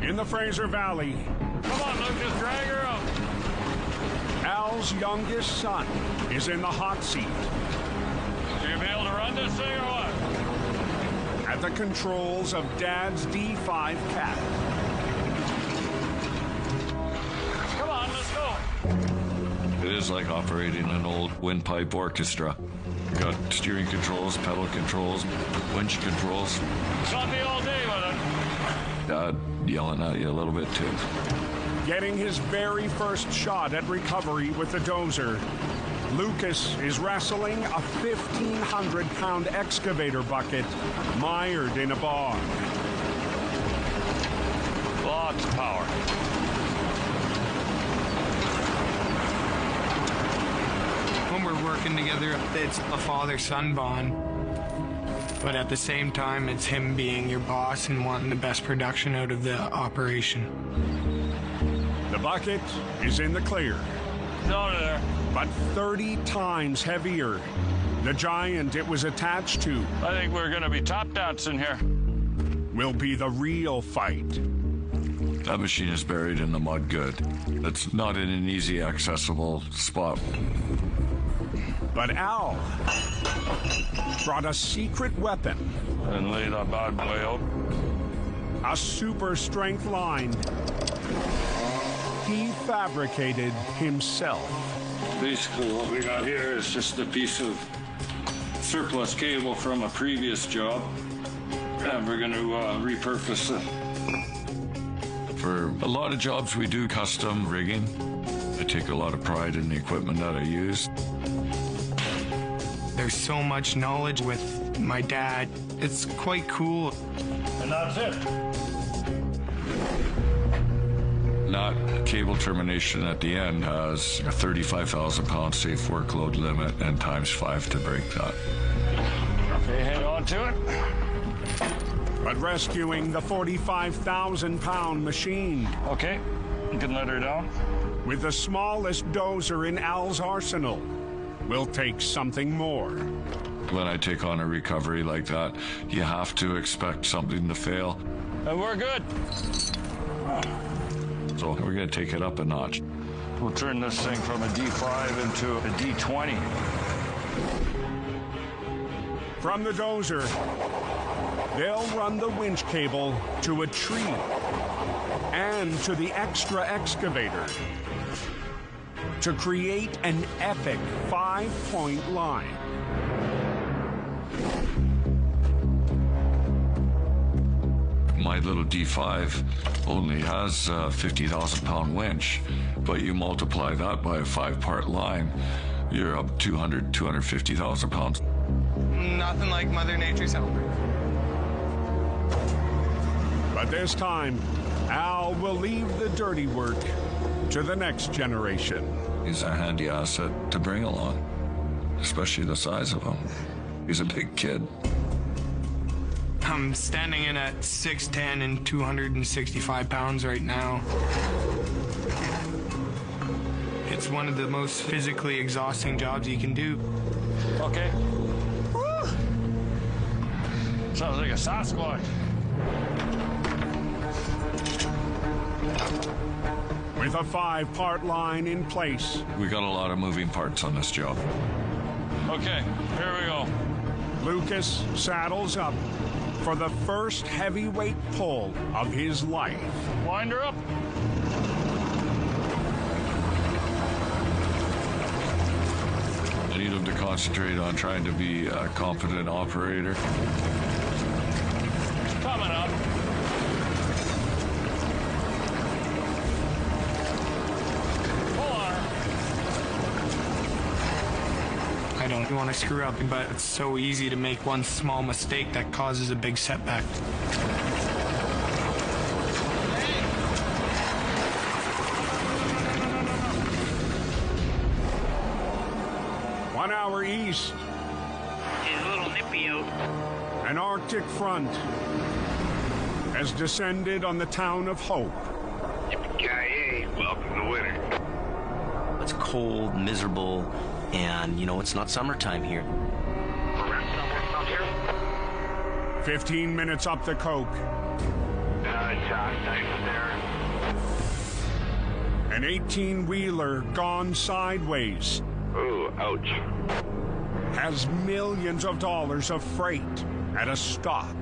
In the Fraser Valley, Come on, Lucas, drag her out. Al's youngest son is in the hot seat. Are you gonna be able to run this thing or what? At the controls of Dad's D5 Cat. Come on, let's go. It is like operating an old windpipe orchestra. You got steering controls, pedal controls, winch controls. It's on me all day with it. Dad yelling at you a little bit too. Getting his very first shot at recovery with the dozer, Lucas is wrestling a 1,500-pound excavator bucket mired in a bog. Lots of power. When we're working together, it's a father-son bond. But at the same time, it's him being your boss and wanting the best production out of the operation. The bucket is in the clear. It's out of there. But 30 times heavier. The giant it was attached to I think we're gonna be top dancing here. will be the real fight. That machine is buried in the mud good. It's not in an easy accessible spot. But Al brought a secret weapon. And lay that bad boy out. A super strength line he fabricated himself. Basically what we got here is just a piece of surplus cable from a previous job. And we're gonna repurpose it. For a lot of jobs we do custom rigging. I take a lot of pride in the equipment that I use. There's so much knowledge with my dad. It's quite cool. And that's it. That cable termination at the end has a 35,000-pound safe workload limit and ×5 to break that. Okay, hang on to it. But rescuing the 45,000-pound machine. Okay, you can let her down. With the smallest dozer in Al's arsenal will take something more. When I take on a recovery like that, you have to expect something to fail. And we're good. So we're going to take it up a notch. We'll turn this thing from a D5 into a D20. From the dozer, they'll run the winch cable to a tree and to the extra excavator to create an epic 5-point line. My little D5 only has a 50,000-pound winch, but you multiply that by a 5-part line, you're up 250,000 pounds. Nothing like Mother Nature's helper. But this time, Al will leave the dirty work to the next generation. He's a handy asset to bring along, especially the size of him. He's a big kid. I'm standing in at 6'10" and 265 pounds right now. It's one of the most physically exhausting jobs you can do. Okay. Woo! Sounds like a Sasquatch. With a 5-part line in place. We got a lot of moving parts on this job. Okay, here we go. Lucas saddles up for the first heavyweight pull of his life. Wind her up. I need him to concentrate on trying to be a competent operator. Coming up. I don't want to screw up, but it's so easy to make one small mistake that causes a big setback. 1 hour east. She's a little nippy out. An Arctic front has descended on the town of Hope. Yippee-ki-yay, welcome to winter. It's cold, miserable, and, you know, it's not summertime here. 15 minutes up the Coke. An 18-wheeler gone sideways. Ooh, ouch. Has millions of dollars of freight at a stop.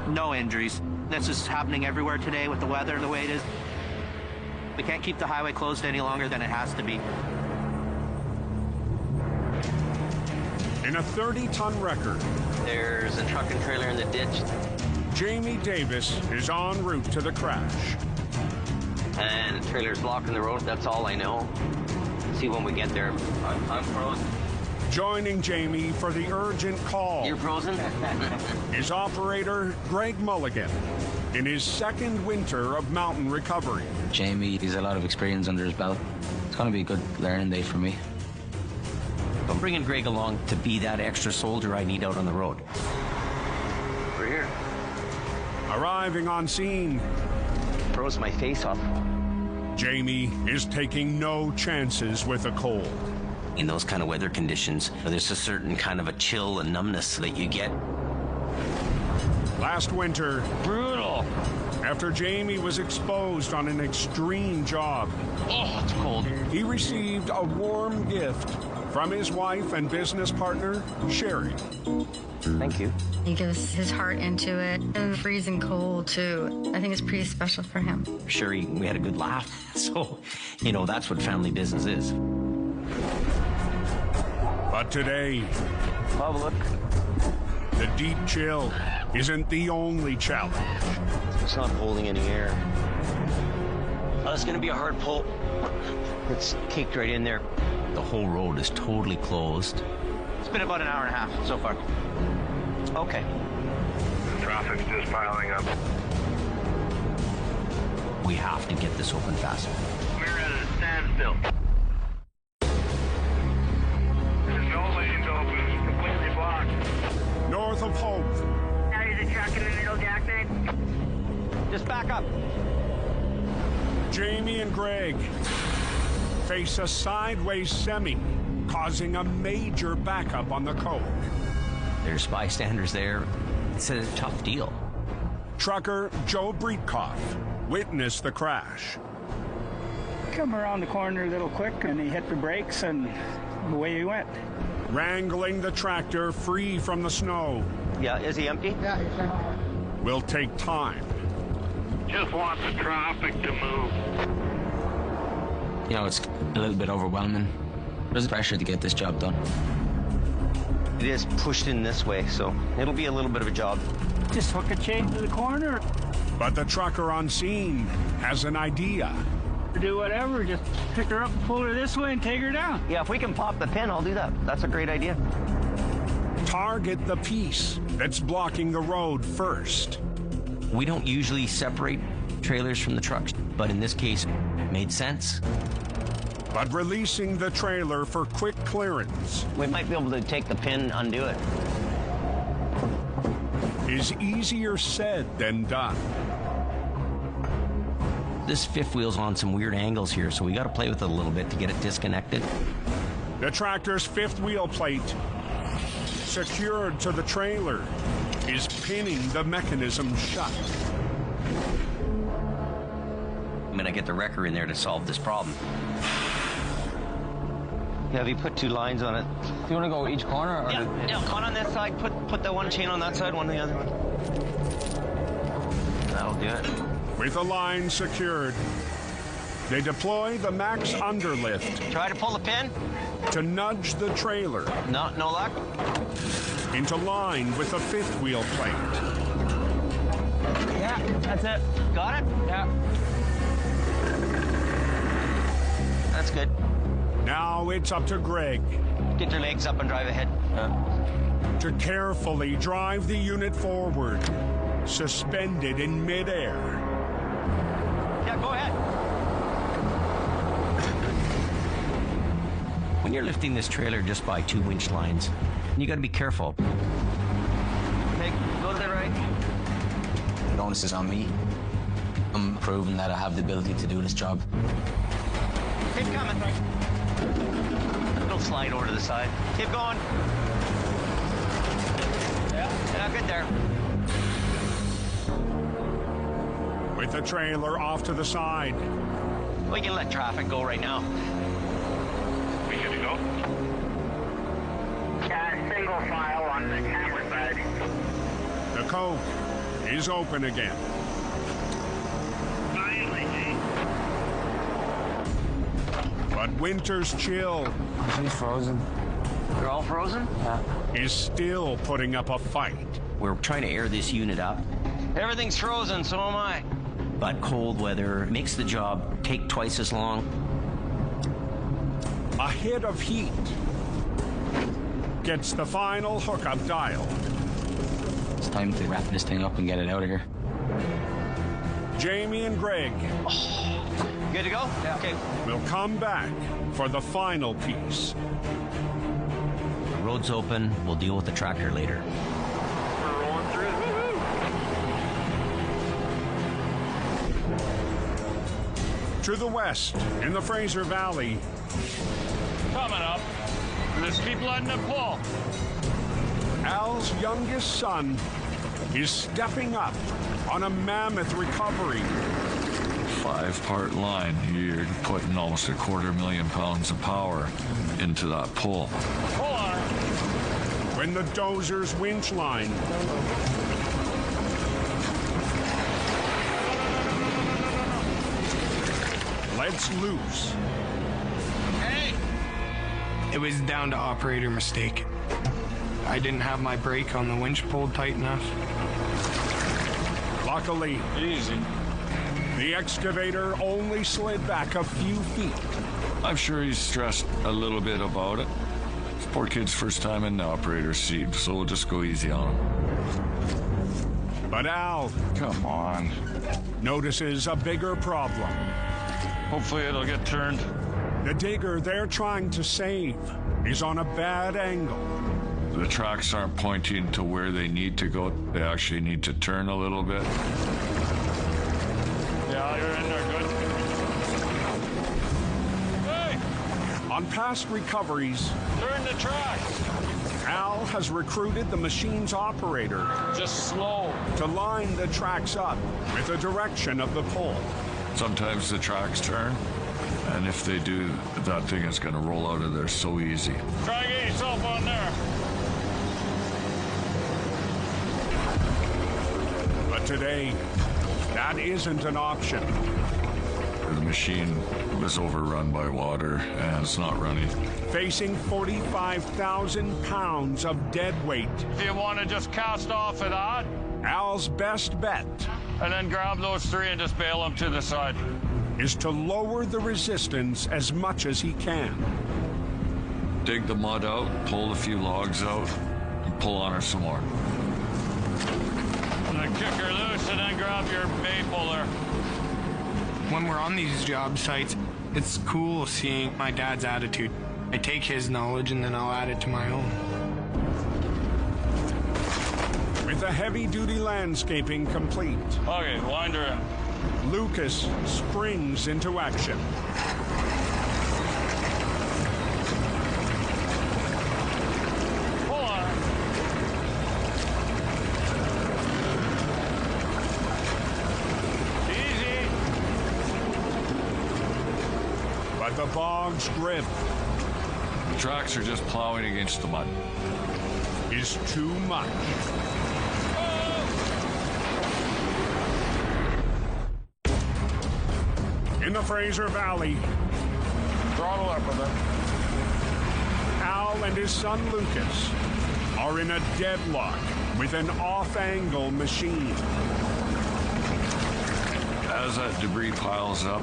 No injuries. This is happening everywhere today with the weather the way it is. We can't keep the highway closed any longer than it has to be. In a 30-ton record. There's a truck and trailer in the ditch. Jamie Davis is en route to the crash. And the trailer's blocking the road, that's all I know. See when we get there. I'm frozen. Joining Jamie for the urgent call. You're frozen? Is operator Greg Mulligan in his second winter of mountain recovery. Jamie, he's a lot of experience under his belt. It's going to be a good learning day for me. I'm bringing Greg along to be that extra soldier I need out on the road. We're here. Arriving on scene. Froze my face off. Jamie is taking no chances with a cold. In those kind of weather conditions, there's a certain kind of a chill and numbness that you get. Last winter, brutal. After Jamie was exposed on an extreme job. Oh, it's cold. He received a warm gift from his wife and business partner, Sherry. Thank you. He gives his heart into it, and freezing cold, too. I think it's pretty special for him. Sherry, we had a good laugh. So, you know, that's what family business is. But today, public, the deep chill isn't the only challenge. It's not holding any air. It's going to be a hard pull. It's caked right in there. The whole road is totally closed. It's been about an hour and a half so far. Okay. Traffic's just piling up. We have to get this open fast. We're at a standstill. There's no lanes open. It's completely blocked. North of Hope. Now there's a truck in the middle, Jackman. Just back up. Jamie and Greg face a sideways semi, causing a major backup on the Coke. There's bystanders there. It's a tough deal. Trucker Joe Breitkoff witnessed the crash. Come around the corner a little quick, and he hit the brakes, and away he went. Wrangling the tractor free from the snow. Yeah, is he empty? Yeah, he's empty. Will take time. Just want the traffic to move. You know, it's a little bit overwhelming. There's pressure to get this job done. It is pushed in this way, so it'll be a little bit of a job. Just hook a chain to the corner. But the trucker on scene has an idea. Do whatever, just pick her up and pull her this way and take her down. Yeah, if we can pop the pin, I'll do that. That's a great idea. Target the piece that's blocking the road first. We don't usually separate trailers from the trucks, but in this case, it made sense. But releasing the trailer for quick clearance. We might be able to take the pin, undo it. is easier said than done. This fifth wheel's on some weird angles here, so we got to play with it a little bit to get it disconnected. The tractor's fifth wheel plate, secured to the trailer, is pinning the mechanism shut. I'm going to get the wrecker in there to solve this problem. Yeah, have you put 2 lines on it? Do you want to go each corner? Or Yeah, one on this side, put the one chain on that side, one on the other one. That'll do it. With the line secured, they deploy the max underlift. Try to pull the pin. To nudge the trailer. No luck. Into line with the fifth wheel plate. Yeah, that's it. Got it? Yeah. That's good. Now it's up to Greg. Get your legs up and drive ahead. To carefully drive the unit forward, suspended in midair. Yeah, go ahead. When you're lifting this trailer just by 2 winch lines, you got to be careful. Okay, go to the right. The onus is on me. I'm proving that I have the ability to do this job. Keep coming. Don't slide over to the side. Keep going. Yeah, good there. With the trailer off to the side. We can let traffic go right now. We good to go? Yeah, single file on the camera side. The coke is open again. Finally, But winter's chill. She's frozen. They're all frozen? Yeah. Is still putting up a fight. We're trying to air this unit up. Everything's frozen, so am I. But cold weather makes the job take twice as long. A hit of heat gets the final hookup dialed. It's time to wrap this thing up and get it out of here. Jamie and Greg Good to go? Yeah. Okay. will come back for the final piece. The road's open. We'll deal with the tractor later. we're rolling through. To the west, in the Fraser Valley, Coming up. Just keep letting it pull. Al's youngest son is stepping up on a mammoth recovery. 5-part line. You're putting almost 250,000 pounds of power into that pull. Hold on. When the dozer's winch line lets loose. Hey! It was down to operator mistake. I didn't have my brake on the winch pulled tight enough. Luckily, Easy. the excavator only slid back a few feet. I'm sure he's stressed a little bit about it. This poor kid's first time in the operator's seat, so we'll just go easy on him. But Al, come on, notices a bigger problem. Hopefully it'll get turned. The digger they're trying to save is on a bad angle. The tracks aren't pointing to where they need to go. They actually need to turn a little bit. Yeah, you're in there good. Hey! On past recoveries, Turn the tracks. Al has recruited the machine's operator Just slow. to line the tracks up with the direction of the pull. Sometimes the tracks turn, and if they do, that thing is going to roll out of there so easy. Try and get yourself on there. But today, that isn't an option. The machine was overrun by water, and it's not running. Facing 45,000 pounds of dead weight. Do you want to just cast off of that? Al's best bet And then grab those 3 and just bail them to the side. is to lower the resistance as much as he can. Dig the mud out, pull a few logs out, and pull on her some more. And then kick her loose and then grab your bay puller. When we're on these job sites, it's cool seeing my dad's attitude. I take his knowledge and then I'll add it to my own. With the heavy-duty landscaping complete. Okay, wind her in. Lucas springs into action. Pull on her. Easy. But the bog's grip The tracks are just plowing against the mud. is too much. In the Fraser Valley, Throttle up a bit. Al and his son Lucas are in a deadlock with an off-angle machine. As that debris piles up,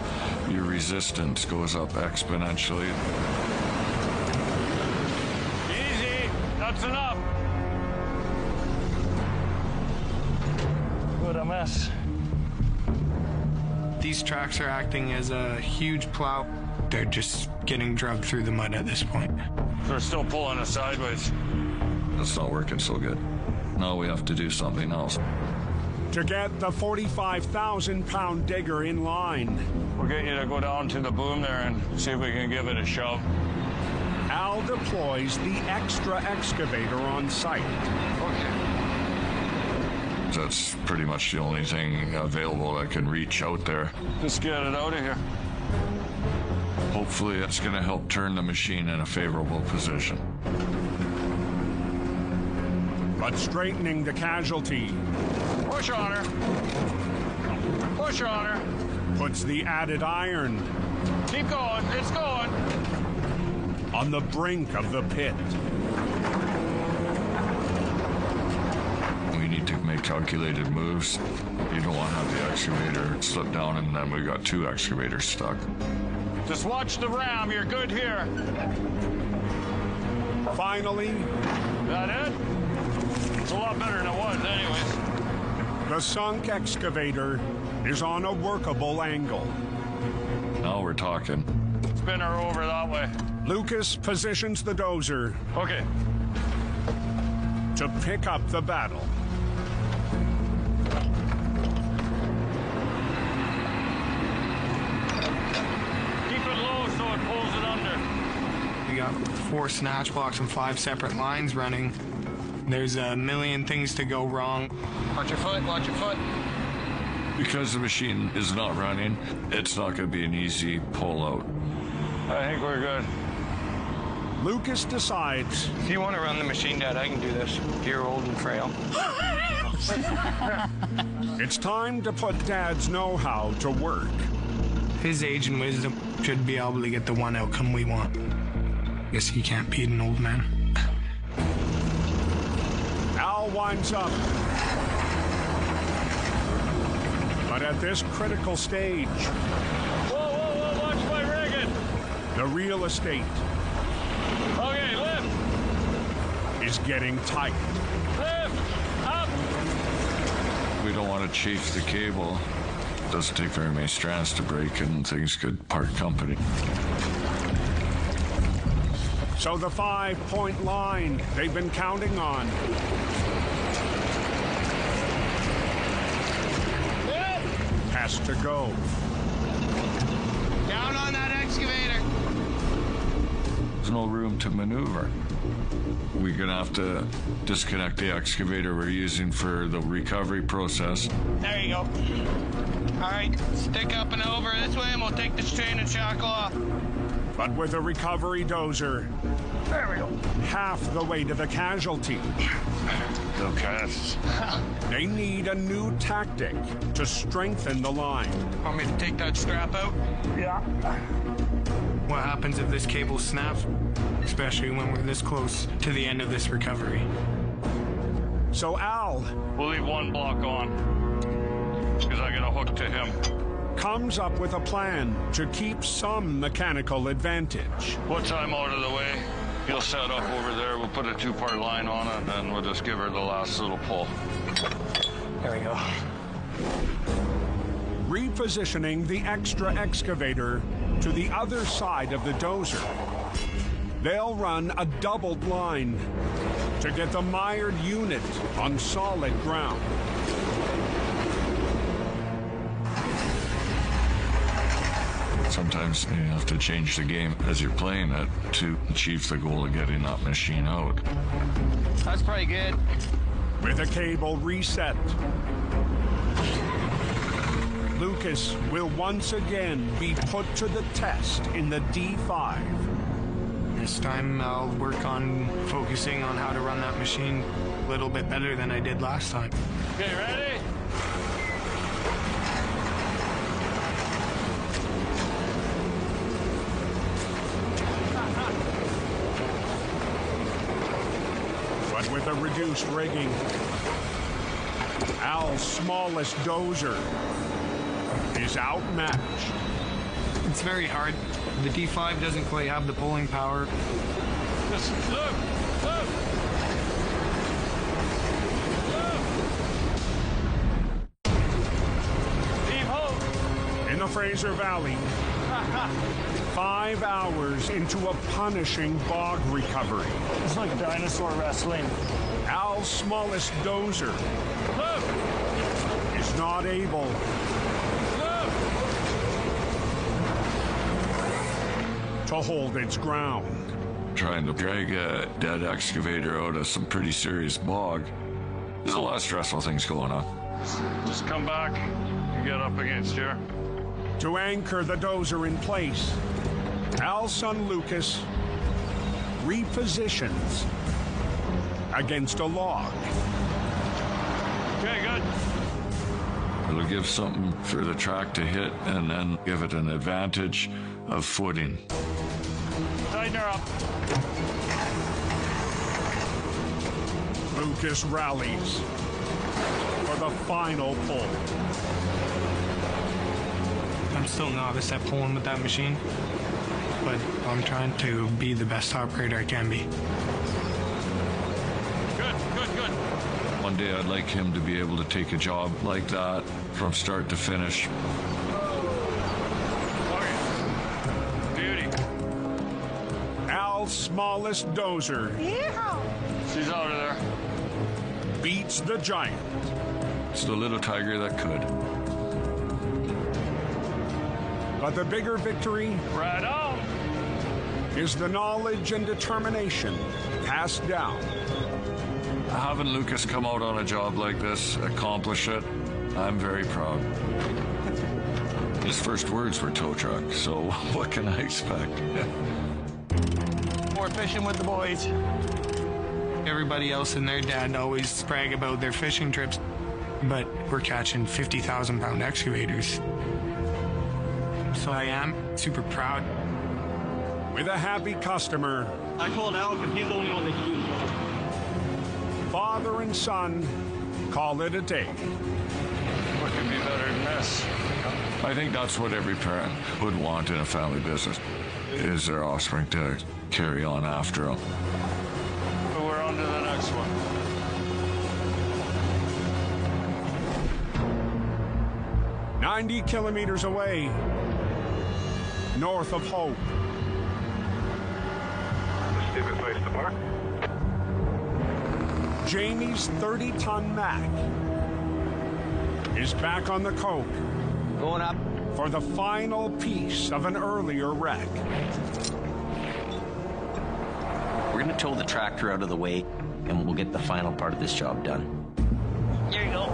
your resistance goes up exponentially. Easy. That's enough. What a mess. These tracks are acting as a huge plow. They're just getting drugged through the mud at this point. They're still pulling us sideways. That's not working so good. Now we have to do something else. To get the 45,000-pound digger in line, We'll get you to go down to the boom there and see if we can give it a shove. Al deploys the extra excavator on site. That's pretty much the only thing available that can reach out there. Just get it out of here. Hopefully it's going to help turn the machine in a favorable position. But straightening the casualty Push on her. Push on her. puts the added iron Keep going. It's going. on the brink of the pit. We need to make calculated moves. You don't want to have the excavator slip down and then we got two excavators stuck. Just watch the ram. You're good here. Finally, That it? It's a lot better than it was anyways. the sunk excavator is on a workable angle. Now we're talking. Spin her over that way. Lucas positions the dozer Okay. to pick up the battle. Keep it low so it pulls it under. We got 4 snatch blocks and 5 separate lines running. There's a million things to go wrong. Watch your foot, watch your foot. Because the machine is not running, it's not going to be an easy pull out. I think we're good. Lucas decides If you want to run the machine, Dad, I can do this. You're old and frail. it's time to put Dad's know-how to work. His age and wisdom should be able to get the one outcome we want. Guess he can't beat an old man. Al winds up. But at this critical stage, Whoa, watch my rigging. the real estate Okay, lift. is getting tight. Lift. Up. We don't want to chafe the cable. It doesn't take very many strands to break and things could part company. So the 5-point line they've been counting on has to go. Down on that excavator. There's no room to maneuver. We're going to have to disconnect the excavator we're using for the recovery process. There you go. All right, stick up and over this way, and we'll take the strain and shackle off. But with a recovery dozer, There we go. half the way to the casualty, Okay. they need a new tactic to strengthen the line. Want me to take that strap out? Yeah. What happens if this cable snaps? Especially when we're this close to the end of this recovery. So Al We'll leave one block on. Because I got a hook to him. comes up with a plan to keep some mechanical advantage. Once I'm out of the way, he'll set up over there. We'll put a 2-part line on it, and then we'll just give her the last little pull. There we go. Repositioning the extra excavator to the other side of the dozer, they'll run a doubled line. to get the mired unit on solid ground. Sometimes you have to change the game as you're playing it to achieve the goal of getting that machine out. That's pretty good. With a cable reset, Lucas will once again be put to the test in the D5. This time I'll work on focusing on how to run that machine a little bit better than I did last time. Okay, ready? But with a reduced rigging, Al's smallest dozer is outmatched. It's very hard. The D5 doesn't quite have the pulling power. Just look. Team Hope. In the Fraser Valley, 5 hours into a punishing bog recovery. It's like dinosaur wrestling. Al's smallest dozer is not able to hold its ground. Trying to drag a dead excavator out of some pretty serious bog. There's a lot of stressful things going on. Just come back and get up against here. To anchor the dozer in place, Al's son Lucas repositions against a log. Okay, good. It'll give something for the track to hit and then give it an advantage of footing. Tighten her up. Lucas rallies for the final pull. I'm still novice at pulling with that machine, but I'm trying to be the best operator I can be. Good. One day I'd like him to be able to take a job like that from start to finish. Beauty. Al's smallest dozer She's out of there. beats the giant. It's the little tiger that could. But the bigger victory Right on. is the knowledge and determination passed down. Having Lucas come out on a job like this, accomplish it, I'm very proud. His first words were tow truck, so what can I expect? More fishing with the boys. Everybody else and their dad always brag about their fishing trips, but we're catching 50,000-pound excavators. So I am super proud. With a happy customer, I called Al because he's the only one that can use it. father and son call it a day. What could be better than this? I think that's what every parent would want in a family business, is their offspring to carry on after them. But we're on to the next one. "90 kilometers away, north of Hope, Stupid place to park. Jamie's 30-ton Mac is back on the coke. Going up. For the final piece of an earlier wreck. We're going to tow the tractor out of the way, and we'll get the final part of this job done. Here you go.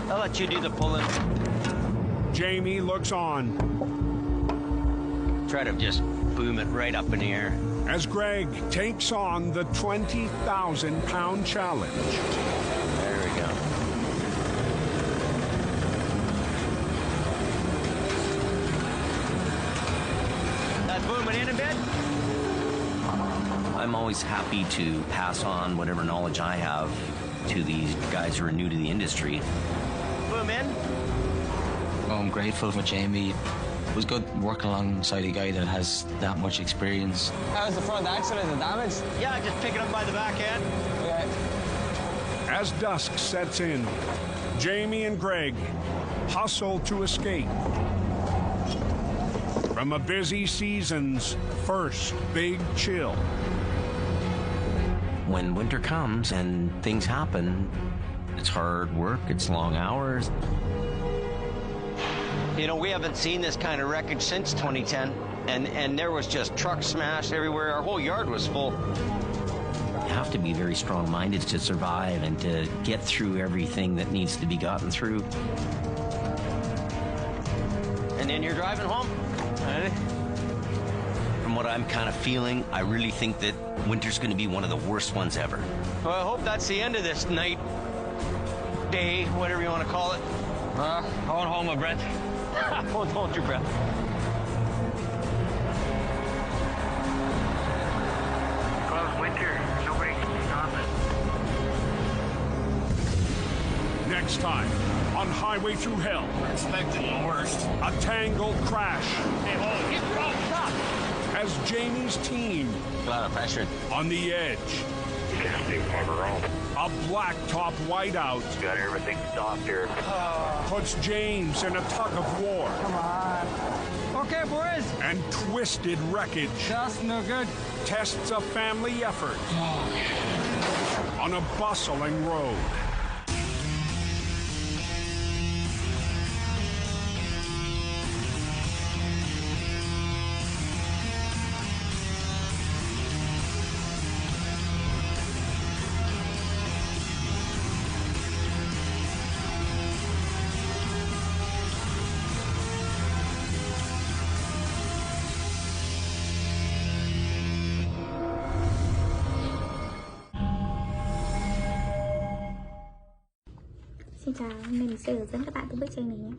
I'll let you do the pulling. Jamie looks on Try to just boom it right up in the air. as Greg takes on the 20,000-pound challenge. There we go. That's booming in a bit. I'm always happy to pass on whatever knowledge I have to these guys who are new to the industry. Boom in. Well, I'm grateful for Jamie. It was good working alongside a guy that has that much experience. How's the front axle? Is it damaged? Yeah, just pick it up by the back end. Okay. As dusk sets in, Jamie and Greg hustle to escape from a busy season's first big chill. when winter comes and things happen, it's hard work, it's long hours. You know, we haven't seen this kind of wreckage since 2010, and there was just trucks smashed everywhere. Our whole yard was full. You have to be very strong-minded to survive and to get through everything that needs to be gotten through. And then you're driving home. Ready? From what I'm kind of feeling, I really think that winter's going to be one of the worst ones ever. Well, I hope that's the end of this night, day, whatever you want to call it. I won't hold my breath. Won't hold your breath. Close winter. Nobody can stop it. Next time on Highway Thru Hell. We're expecting the worst. A tangled crash. Hey, hold it. Stop. As Jamie's team A lot of pressure. on the edge. A blacktop whiteout. Got everything stopped here. Puts James in a tug of war. Come on. Okay, boys. And twisted wreckage. That's no good. Tests a family effort on a bustling road. Xin chào, hôm nay mình sẽ hướng dẫn các bạn tới bức tranh này nhé.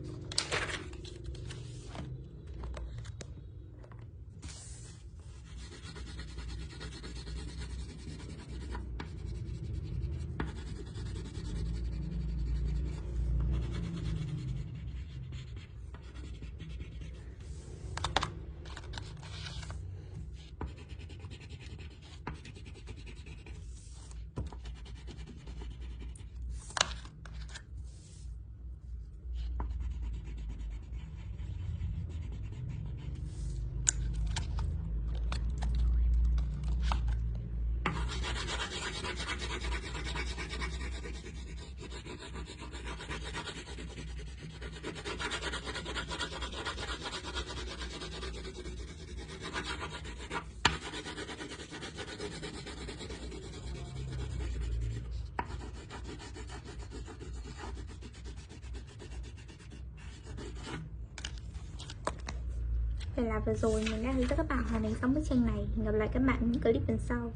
Vậy là vừa rồi mình đã hướng dẫn các bạn hoàn thành xong bức tranh này. Hẹn gặp lại các bạn những clip lần sau.